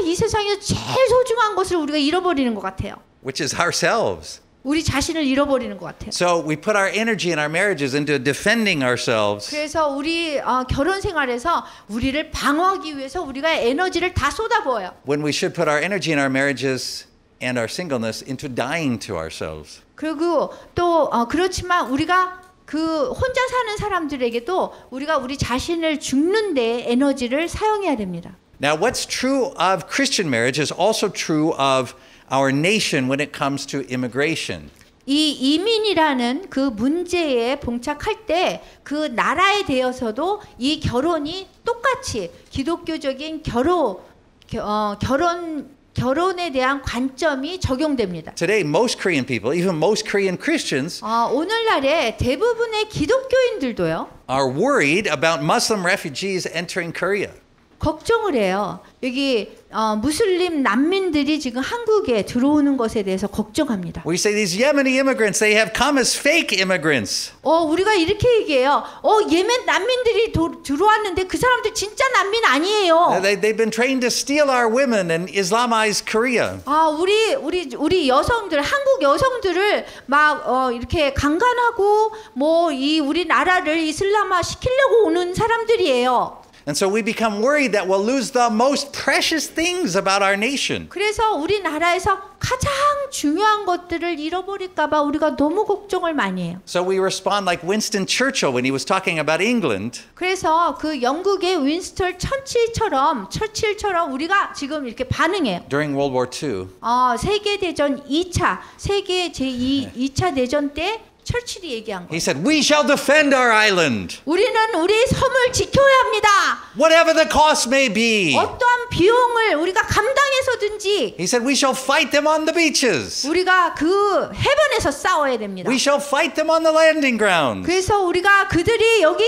이 세상에서 제일 소중한 것을 우리가 잃어버리는 것 같아요. Which is ourselves. 우리 자신을 잃어버리는 것 같아요. So we put our energy in our marriages into defending ourselves. 그래서 우리 결혼 생활에서 우리를 방어하기 위해서 우리가 에너지를 다 쏟아부어요. When we should put our energy in our marriages and our singleness into dying to ourselves. 그리고 또 그렇지만 우리가 그 혼자 사는 사람들에게도 우리가 우리 자신을 죽는 데 에너지를 사용해야 됩니다. Now what's true of Christian marriage is also true of our nation when it comes to immigration. 이 이민이라는 그 문제에 봉착할 때 그 나라에 대해서도 이 결혼이 똑같이 기독교적인 결혼 결혼에 대한 관점이 적용됩니다. Today, most Korean people, even most Korean Christians, 오늘날에 대부분의 기독교인들도요. are worried about Muslim refugees entering Korea. 걱정을 해요. 여기 무슬림 난민들이 지금 한국에 들어오는 것에 대해서 걱정합니다. We say these Yemeni immigrants, they have come as fake immigrants. 우리가 이렇게 얘기해요. 예멘 난민들이 들어왔는데 그 사람들 진짜 난민 아니에요. They've been trained to steal our women and Islamize Korea. 우리 여성들, 한국 여성들을 막 이렇게 강간하고 이 우리 나라를 이슬람화 시키려고 오는 사람들이에요. And so we become worried that we'll lose the most precious things about our nation. 그래서 우리나라에서 가장 중요한 것들을 잃어버릴까 봐 우리가 너무 걱정을 많이 해요. So we respond like Winston Churchill when he was talking about England. 그래서 그 영국의 윈스턴 처칠처럼 우리가 지금 이렇게 반응해요. During World War II. 세계 대전 2차, 세계 제2차 대전 때 처칠이 얘기한 거. He said, "We shall defend our island. 우리는 우리 섬을 지켜야 합니다. Whatever the cost may be." 어떠한 비용을 우리가 감당해서든지 He said, "We shall fight them on the beaches. 우리가 그 해변에서 싸워야 됩니다. We shall fight them on the landing grounds. 그래서 우리가 그들이 여기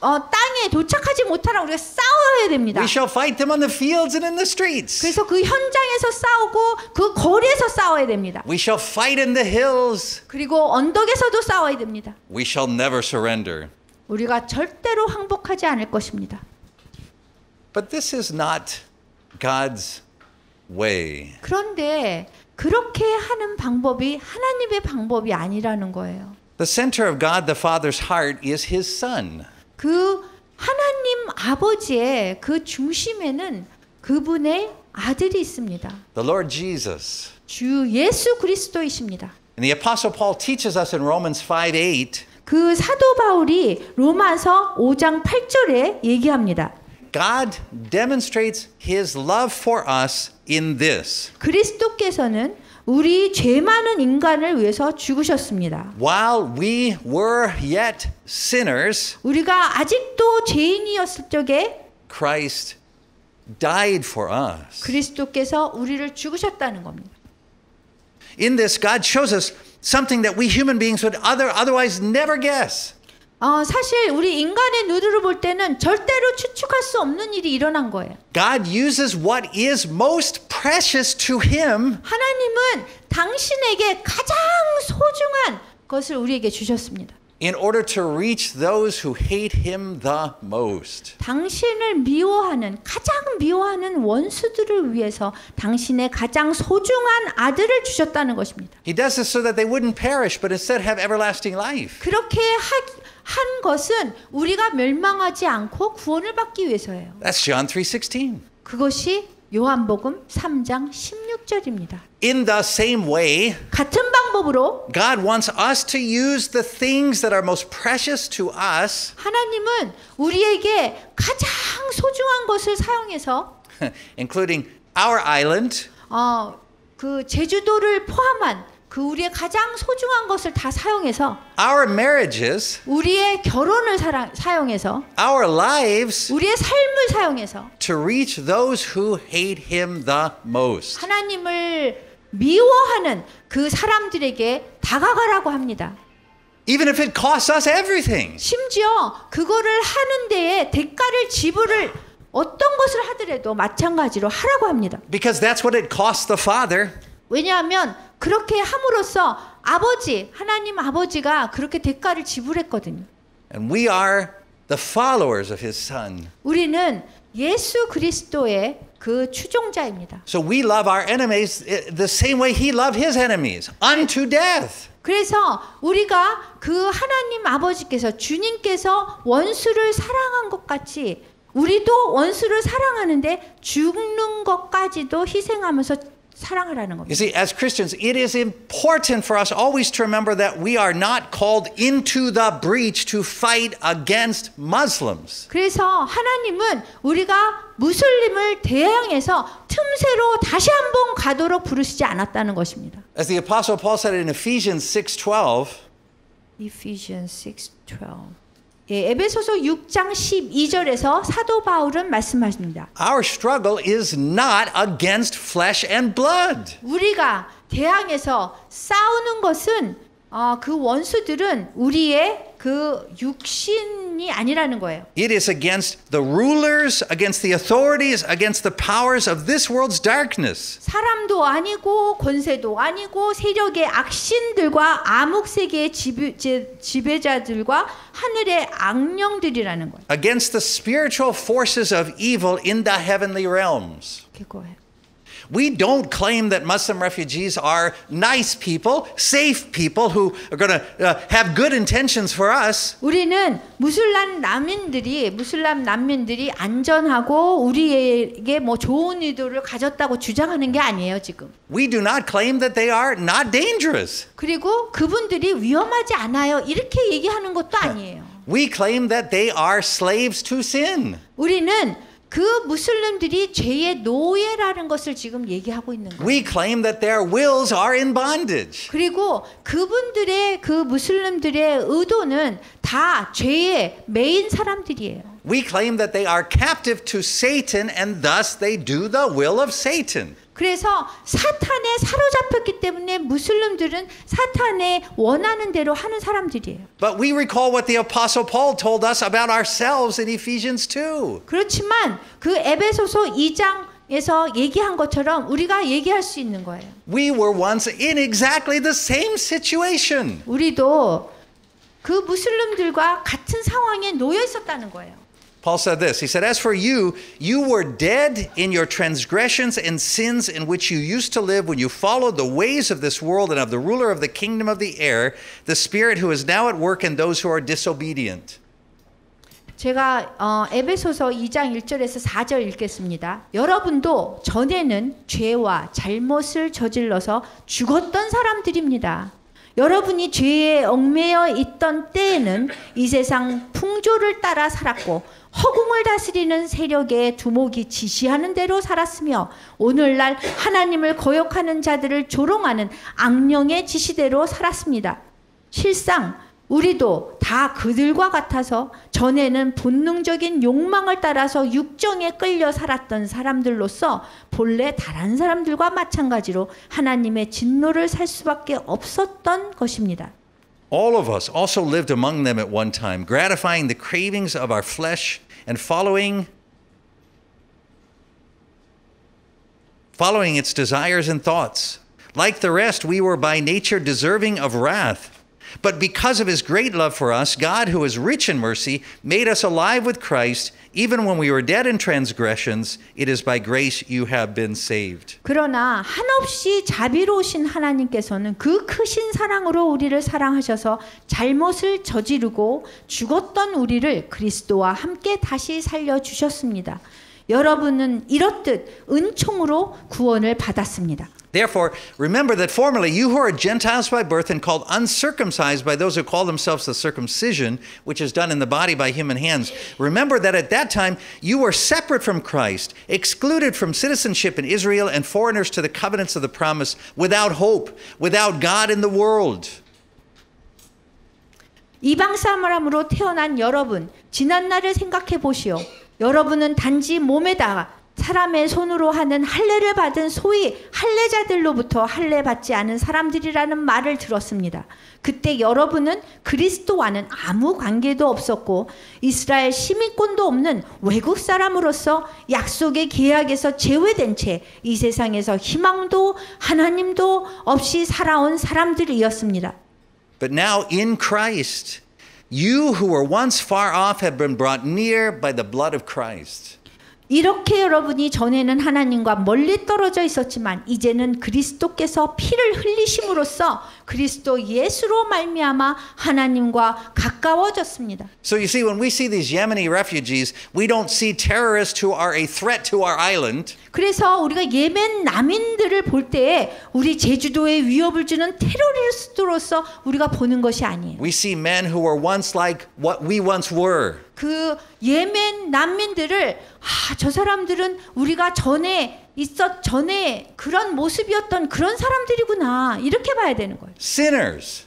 땅에 도착하지 못하라 우리가 싸워야 됩니다. We shall fight them on the fields and in the streets. 그래서 그 현장에서 싸우고 그 거리에서 싸워야 됩니다. We shall fight in the hills. 그리고 언덕에서도 싸워야 됩니다. We shall never surrender." 우리가 절대로 항복하지 않을 것입니다. But this is not God's way. 그런데 그렇게 하는 방법이 하나님의 방법이 아니라는 거예요. The center of God the Father's heart is His Son. 그 하나님 아버지의 그 중심에는 그분의 아들이 있습니다. The Lord Jesus. 주 예수 그리스도이십니다. And the Apostle Paul teaches us in Romans 5:8. 그 사도 바울이 로마서 5장 8절에 얘기합니다. God demonstrates His love for us in this. 그리스도께서는 우리 죄 많은 인간을 위해서 죽으셨습니다. While we were yet sinners, 우리가 아직도 죄인이었을 적에 Christ died for us. 그리스도께서 우리를 죽으셨다는 겁니다. In this, God shows us something that we human beings would otherwise never guess. 사실 우리 인간의 눈으로 볼 때는 절대로 추측할 수 없는 일이 일어난 거예요. God uses what is most precious to Him 하나님은 당신에게 가장 소중한 것을 우리에게 주셨습니다. in order to reach those who hate Him the most. 당신을 가장 미워하는 원수들을 위해서 당신의 가장 소중한 아들을 주셨다는 것입니다. He does this so that they wouldn't perish, but instead have everlasting life. 그렇게 한 것은 우리가 멸망하지 않고 구원을 받기 위해서예요. That's John 3:16. 그것이 요한복음 3장 16절입니다. In the same way, 같은 방법으로 God wants us to use the things that are most precious to us, 하나님은 우리에게 가장 소중한 것을 사용해서 including our island, 그 제주도를 포함한 그 우리의 가장 소중한 것을 다 사용해서 our marriages, 우리의 결혼을 사용해서 our lives, 우리의 삶을 사용해서 to reach those who hate Him the most. 하나님을 미워하는 그 사람들에게 다가가라고 합니다. Even if it costs us everything. 심지어 그거를 하는 데에 대가를 지불을 어떤 것을 하더라도 마찬가지로 하라고 합니다. Because that's what it cost the Father. 왜냐하면 그렇게 함으로써 하나님 아버지가 그렇게 대가를 지불했거든요. And we are the followers of His Son. 우리는 예수 그리스도의 그 추종자입니다. So we love our enemies the same way He loved His enemies, unto death. 그래서 우리가 그 하나님 아버지께서 주님께서 원수를 사랑한 것 같이 우리도 원수를 사랑하는데 죽는 것까지도 희생하면서 사랑하라는 겁니다. You see, as Christians, it is important for us always to remember that we are not called into the breach to fight against Muslims. 그래서 하나님은 우리가 무슬림을 대항해서 틈새로 다시 한번 가도록 부르시지 않았다는 것입니다. As the Apostle Paul said in Ephesians 6:12, Ephesians 6:12. 예, 에베소서 6장 12절에서 사도 바울은 말씀하십니다. Our struggle is not against flesh and blood. 우리가 대항해서 싸우는 것은 그 원수들은 우리의 그 육신이 아니라는 거예요. It is against the rulers, against the authorities, against the powers of this world's darkness. 사람도 아니고 권세도 아니고 세력의 악신들과 암흑 세계의 지배자들과 하늘의 악령들이라는 거예요. Against the spiritual forces of evil in the heavenly realms. 그거예요. We don't claim that Muslim refugees are nice people, safe people who are going to have good intentions for us. 우리는 무슬람 난민들이 안전하고 우리에게 뭐 좋은 의도를 가졌다고 주장하는 게 아니에요, 지금. We do not claim that they are not dangerous. 그리고 그분들이 위험하지 않아요. 이렇게 얘기하는 것도 아니에요. We claim that they are slaves to sin. 우리는 그 무슬림들이 죄의 노예라는 것을 지금 얘기하고 있는 거예요. We claim that their wills are in bondage. 그리고 그분들의 그 무슬림들의 의도는 다 죄의 매인 사람들이에요. We claim that they are captive to Satan and thus they do the will of Satan. 그래서 사탄에 사로잡혔기 때문에 무슬림들은 사탄의 원하는 대로 하는 사람들이에요. But we recall what the Apostle Paul told us about ourselves in Ephesians 2. 그렇지만 그 에베소서 2장에서 얘기한 것처럼 우리가 얘기할 수 있는 거예요. We were once in exactly the same situation. 우리도 그 무슬림들과 같은 상황에 놓여 있었다는 거예요. Paul said this. He said, as for you, you were dead in your transgressions and sins in which you used to live when you followed the ways of this world and of the ruler of the kingdom of the air, the spirit who is now at work in those who are disobedient. 제가 에베소서 2장 1절에서 4절 읽겠습니다. 여러분도 전에는 죄와 잘못을 저질러서 죽었던 사람들입니다. 여러분이 죄에 얽매여 있던 때에는 이 세상 풍조를 따라 살았고 허공을 다스리는 세력의 두목이 지시하는 대로 살았으며 오늘날 하나님을 거역하는 자들을 조롱하는 악령의 지시대로 살았습니다. 실상 우리도 다 그들과 같아서 전에는 본능적인 욕망을 따라서 육정에 끌려 살았던 사람들로서 본래 다른 사람들과 마찬가지로 하나님의 진노를 살 수밖에 없었던 것입니다. All of us also lived among them at one time, gratifying the cravings of our flesh and following its desires and thoughts. Like the rest, we were by nature deserving of wrath. But because of his great love for us, God, who is rich in mercy, made us alive with Christ, even when we were dead in transgressions. It is by grace you have been saved. 그러나 한없이 자비로우신 하나님께서는 그 크신 사랑으로 우리를 사랑하셔서 잘못을 저지르고 죽었던 우리를 그리스도와 함께 다시 살려주셨습니다. 여러분은 이렇듯 은총으로 구원을 받았습니다. Therefore, remember that formerly you who are Gentiles by birth and called uncircumcised by those who call themselves the circumcision, which is done in the body by human hands, remember that at that time you were separate from Christ, excluded from citizenship in Israel and foreigners to the covenants of the promise, without hope, without God in the world. 이방 사람으로 태어난 여러분, 지난 날을 생각해 보시오. 여러분은 단지 몸에다가 사람의 손으로 하는 할례를 받은 소위 할례자들로부터 할례받지 않은 사람들이라는 말을 들었습니다. 그때 여러분은 그리스도와는 아무 관계도 없었고 이스라엘 시민권도 없는 외국 사람으로서 약속의 계약에서 제외된 채 이 세상에서 희망도 하나님도 없이 살아온 사람들이었습니다. But now in Christ, you who were once far off have been brought near by the blood of Christ. 이렇게 여러분이 전에는 하나님과 멀리 떨어져 있었지만 이제는 그리스도께서 피를 흘리심으로써 그리스도 예수로 말미암아 하나님과 가까워졌습니다. So you see, when we see these Yemeni refugees, we don't see terrorists who are a threat to our island. 그래서 우리가 예멘 난민들을 볼 때에 우리 제주도에 위협을 주는 테러리스트로서 우리가 보는 것이 아니에요. We see men who were once like what we once were. 그 예멘 난민들을 저 사람들은 우리가 전에 그런 모습이었던 그런 사람들이구나 이렇게 봐야 되는 거예요. Sinners.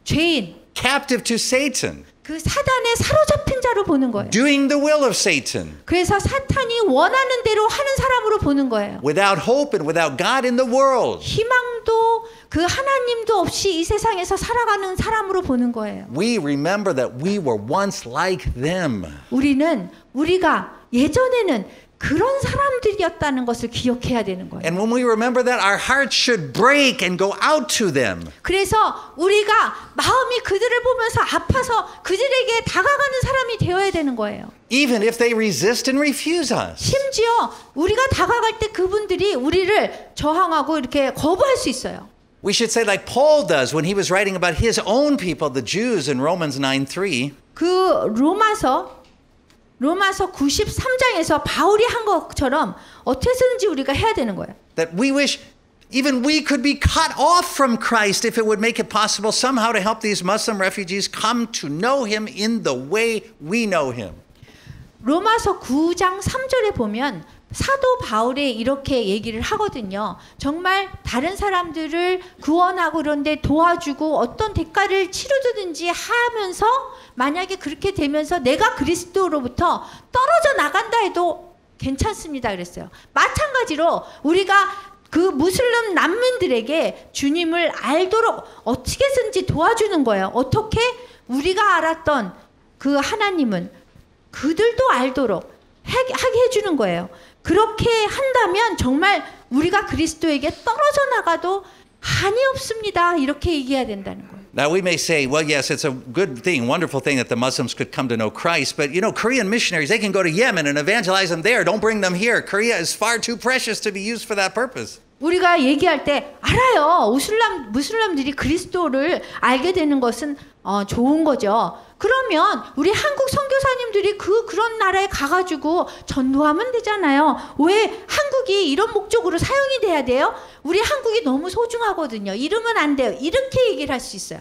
죄인. Captive to Satan. 그 사단에 사로잡힌 자로 보는 거예요. doing the will of Satan, 그래서 사탄이 원하는 대로 하는 사람으로 보는 거예요. without hope and without God in the world. 희망도 그 하나님도 없이 이 세상에서 살아가는 사람으로 보는 거예요. We remember that we were once like them. 우리가 예전에는 그런 사람들이었다는 것을 기억해야 되는 거예요. And when we remember that, our hearts should break and go out to them. 그래서 우리가 마음이 그들을 보면서 아파서 그들에게 다가가는 사람이 되어야 되는 거예요. Even if they resist and refuse us. 심지어 우리가 다가갈 때 그분들이 우리를 저항하고 이렇게 거부할 수 있어요. We should say like Paul does when he was writing about his own people, the Jews, in Romans 9:3. 그 로마서 93장에서 바울이 한 것처럼 어떻게 해서든지 우리가 해야 되는 거예요. That we wish even we could be cut off from Christ if it would make it possible somehow to help these Muslim refugees come to know him in the way we know him. 로마서 9장 3절에 보면 사도 바울이 이렇게 얘기를 하거든요. 정말 다른 사람들을 구원하고 그런데 도와주고 어떤 대가를 치르든지 하면서 만약에 그렇게 되면서 내가 그리스도로부터 떨어져 나간다 해도 괜찮습니다 그랬어요. 마찬가지로 우리가 그 무슬림 난민들에게 주님을 알도록 어떻게든지 도와주는 거예요. 어떻게? 우리가 알았던 그 하나님은 그들도 알도록 하게 해주는 거예요. 그렇게 한다면 정말 우리가 그리스도에게 떨어져 나가도 한이 없습니다. 이렇게 얘기해야 된다는 거예요. Now we may say, well, yes, it's a good thing, wonderful thing that the Muslims could come to know Christ, but you know, Korean missionaries, they can go to Yemen and evangelize them there. Don't bring them here. Korea is far too precious to be used for that purpose. 우리가 얘기할 때 알아요. 무슬림들이 그리스도를 알게 되는 것은 좋은 거죠. 그러면 우리 한국 선교사님들이 그런 나라에 가가지고 전도하면 되잖아요. 왜 한국이 이런 목적으로 사용이 돼야 돼요? 우리 한국이 너무 소중하거든요. 이러면 안 돼요. 이렇게 얘기를 할 수 있어요.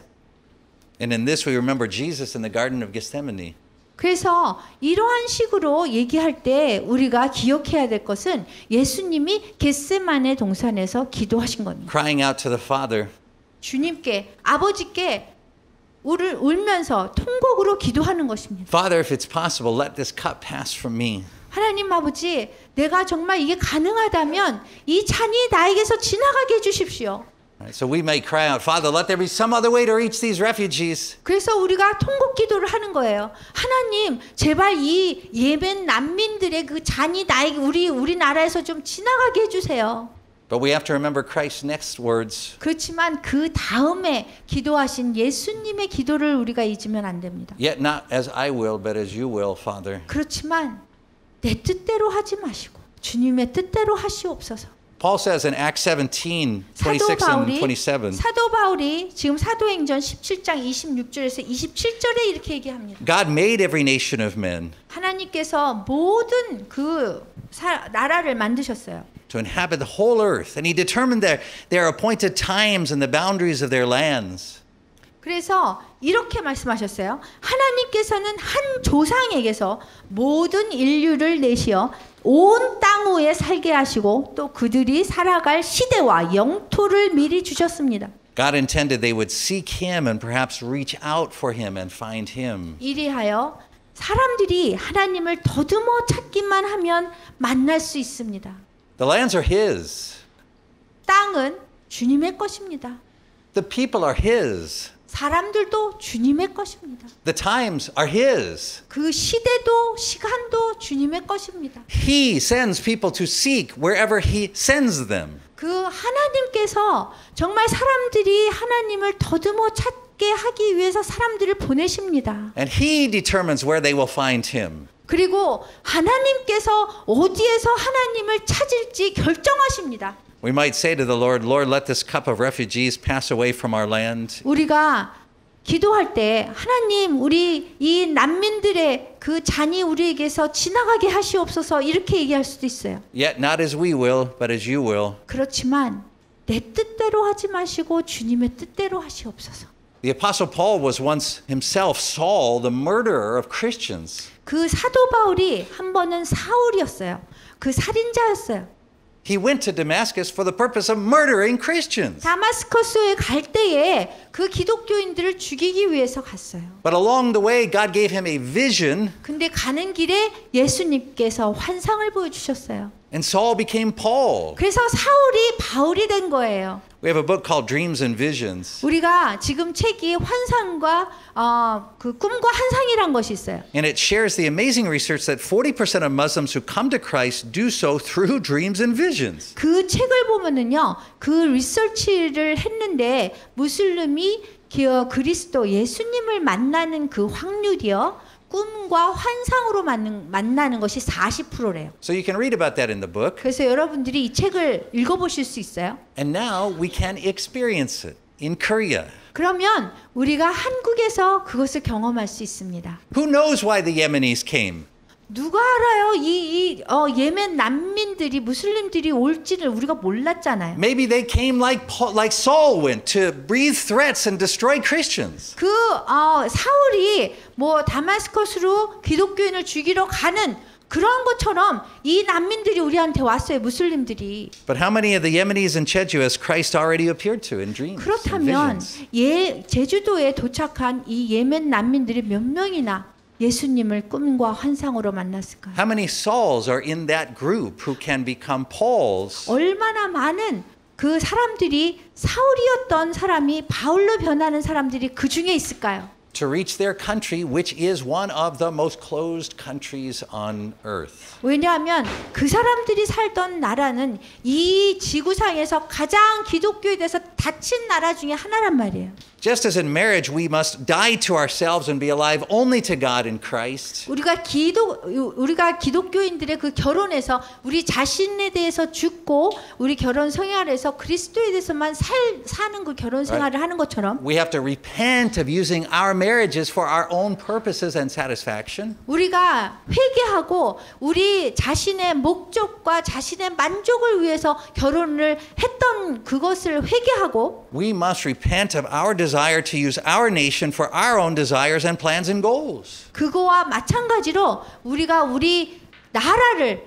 And in this we remember Jesus in the Garden of Gethsemane. 그래서 이러한 식으로 얘기할 때 우리가 기억해야 될 것은 예수님이 겟세마네 동산에서 기도하신 겁니다. Crying out to the Father. 주님께 아버지께 울면서 통곡으로 기도하는 것입니다. Father, if it's possible, let this cup pass from me. 하나님 아버지, 내가 정말 이게 가능하다면 이 잔이 나에게서 지나가게 해주십시오. So we may cry out, Father, let there be some other way to reach these refugees. 그래서 우리가 통곡 기도를 하는 거예요. 하나님, 제발 이 예멘 난민들의 그 잔이 나에게 우리나라에서 좀 지나가게 해주세요. But we have to remember Christ's next words. 그렇지만 그 다음에 기도하신 예수님의 기도를 우리가 잊으면 안 됩니다. Yet not as I will, but as you will, Father. 그렇지만 내 뜻대로 하지 마시고 주님의 뜻대로 하시옵소서. Paul says in Acts 17, 26 and 27. 사도 바울이 지금 사도행전 17장 26절에서 27절에 이렇게 얘기합니다. God made every nation of men 하나님께서 모든 그 나라를 만드셨어요. to inhabit the whole earth, and he determined their appointed times and the boundaries of their lands. 그래서 이렇게 말씀하셨어요. 하나님께서는 한 조상에게서 모든 인류를 내시어 온 땅 위에 살게 하시고 또 그들이 살아갈 시대와 영토를 미리 주셨습니다. God intended they would seek him and perhaps reach out for him and find him. 이리하여 사람들이 하나님을 더듬어 찾기만 하면 만날 수 있습니다. The lands are his. 땅은 주님의 것입니다. The people are his. 사람들도 주님의 것입니다. The times are his. 그 시대도 시간도 주님의 것입니다. He sends people to seek wherever he sends them. 그 하나님께서 정말 사람들이 하나님을 더듬어 찾게 하기 위해서 사람들을 보내십니다. And he determines where they will find him. 그리고 하나님께서 어디에서 하나님을 찾을지 결정하십니다. We might say to the Lord, Lord, let this cup of refugees pass away from our land. 우리가 기도할 때 하나님 우리 이 난민들의 그 잔이 우리에게서 지나가게 하시옵소서 이렇게 얘기할 수도 있어요. Yet not as we will, but as you will. 그렇지만 내 뜻대로 하지 마시고 주님의 뜻대로 하시옵소서. The Apostle Paul was once himself Saul, the murderer of Christians. 그 사도 바울이 한 번은 사울이었어요. 그 살인자였어요. He went to Damascus for the purpose of murdering Christians. 다마스커스에 갈 때에 그 기독교인들을 죽이기 위해서 갔어요. But along the way, God gave him a vision, 근데 가는 길에 예수님께서 환상을 보여주셨어요. and Saul became Paul. 그래서 사울이 바울이 된 거예요. We have a book called Dreams and Visions, 우리가 지금 책이 환상과 그 꿈과 환상이란 것이 있어요. and it shares the amazing research that 40% of Muslims who come to Christ do so through dreams and visions. 그 책을 보면은요, 그 리서치를 했는데 무슬림이 그리스도 예수님을 만나는 그 확률이요, 꿈과 환상으로 만나는 것이 40%래요. So you can read about that in the book, 그래서 여러분들이 이 책을 읽어보실 수 있어요. and now we can experience it in Korea. 그러면 우리가 한국에서 그것을 경험할 수 있습니다. Who knows why the Yemenis came? 누가 알아요? 예멘 난민들이 무슬림들이 올지를 우리가 몰랐잖아요. Maybe they came like Saul went to breathe threats and destroy Christians. 사울이 뭐 다마스커스로 기독교인을 죽이러 가는 그런 것처럼 이 난민들이 우리한테 왔어요. 무슬림들이. But how many of the Yemenis and Jeju has Christ already appeared to in dreams and 그렇다면 visions? 제주도에 도착한 이 예멘 난민들이 몇 명이나 예수님을 꿈과 환상으로 만났을까요? How many Sauls are in that group who can become Pauls? 얼마나 많은 그 사람들이 사울이었던 사람이 바울로 변하는 사람들이 그 중에 있을까요? To reach their country, which is one of the most closed countries on earth. 왜냐하면 그 사람들이 살던 나라는 이 지구상에서 가장 기독교에 대해서 닫힌 나라 중에 하나란 말이에요. Just as in marriage, we must die to ourselves and be alive only to God in Christ. 우리가 기독교인들의 그 결혼에서 우리 자신에 대해서 죽고 우리 결혼 생활에서 그리스도에 대해서만 사는 그 결혼 생활을 하는 것처럼 We have to repent of using our marriages for our own purposes and satisfaction. 우리가 회개하고 우리 자신의 목적과 자신의 만족을 위해서 결혼을 했던 그것을 회개하고 We must repent of our desire to use our nation for our own desires and plans and goals. 그거와 마찬가지로 우리가 우리 나라를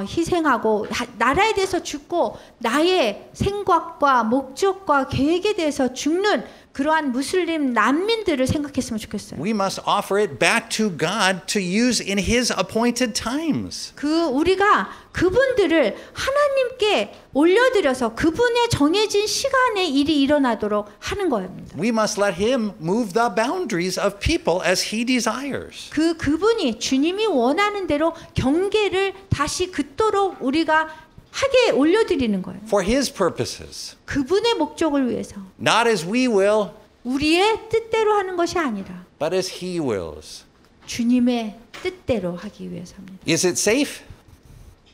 희생하고 나라에 대해서 죽고 나의 생각과 목적과 계획에 대해서 죽는 그러한 무슬림 난민들을 생각했으면 좋겠어요. We must offer it back to God to use in His appointed times. 우리가 그분들을 하나님께 올려드려서 그분의 정해진 시간에 일이 일어나도록 하는 겁니다. We must let Him move the boundaries of people as He desires. 그분이 주님이 원하는 대로 경계를 다시 긋도록 우리가 하게 올려드리는 거예요. For His purposes. 그분의 목적을 위해서. Not as we will, 우리의 뜻대로 하는 것이 아니라 but as He wills. 주님의 뜻대로 하기 위해서입니다. Is it safe?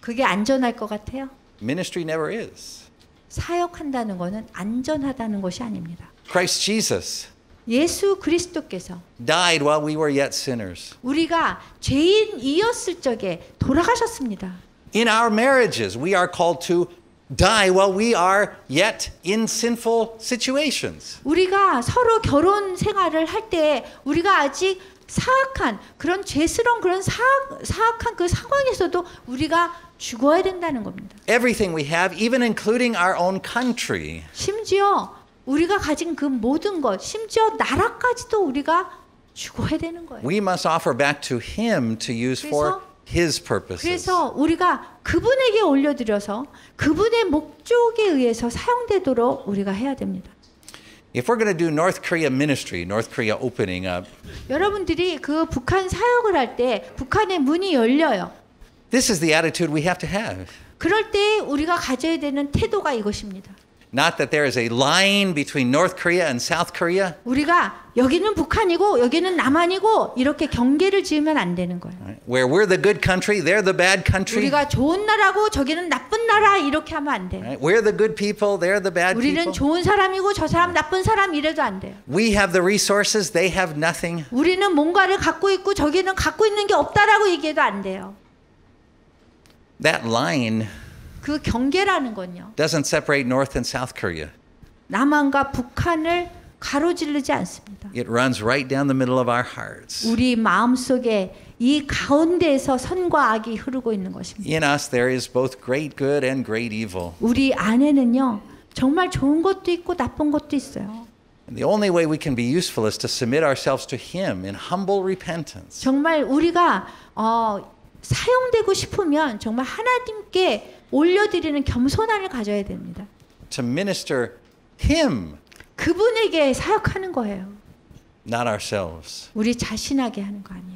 그게 안전할 것 같아요? Ministry never is. 사역한다는 것은 안전하다는 것이 아닙니다. Christ Jesus 예수 그리스도께서 died while we were yet sinners. 우리가 죄인이었을 적에 돌아가셨습니다. In our marriages, we are called to die while we are yet in sinful situations. 우리가 서로 결혼 생활을 할 때 우리가 아직 사악한 그런 죄스러운 그런 사악한 그 상황에서도 우리가 죽어야 된다는 겁니다. Everything we have, even including our own country, 심지어 우리가 가진 그 모든 것, 심지어 나라까지도 우리가 죽어야 되는 거예요. we must offer back to Him to use for His purposes. 그래서 우리가 그분에게 올려드려서 그분의 목적에 의해서 사용되도록 우리가 해야 됩니다. If we're going to do North Korea ministry, North Korea opening up, 여러분들이 그 북한 사역을 할 때 북한의 문이 열려요. this is the attitude we have to have. 그럴 때 우리가 가져야 되는 태도가 이것입니다. Not that there is a line between North Korea and South Korea. 우리가 여기는 북한이고 여기는 남한이고 이렇게 경계를 지으면 안 되는 거예요. Where we're the good country, they're the bad country. 우리가 좋은 나라고 저기는 나쁜 나라 이렇게 하면 안 돼요. We're the good people, they're the bad 우리는 people. 좋은 사람이고 저 사람 나쁜 사람 이래도 안 돼요. We have the resources, they have nothing. 우리는 뭔가를 갖고 있고 저기는 갖고 있는 게 없다라고 얘기해도 안 돼요. That line 그 경계라는 건요. doesn't separate North and South Korea. 남한과 북한을 가로지르지 않습니다. It runs right down the middle of our hearts. 우리 마음속에 이 가운데에서 선과 악이 흐르고 있는 것입니다. In us there is both great good and great evil. 우리 안에는요. 정말 좋은 것도 있고 나쁜 것도 있어요. And the only way we can be useful is to submit ourselves to him in humble repentance. 정말 우리가 사용되고 싶으면 정말 하나님께 올려드리는 겸손함을 가져야 됩니다. To minister him, 그분에게 사역하는 거예요. not ourselves. 우리 자신에게 하는 거 아니에요.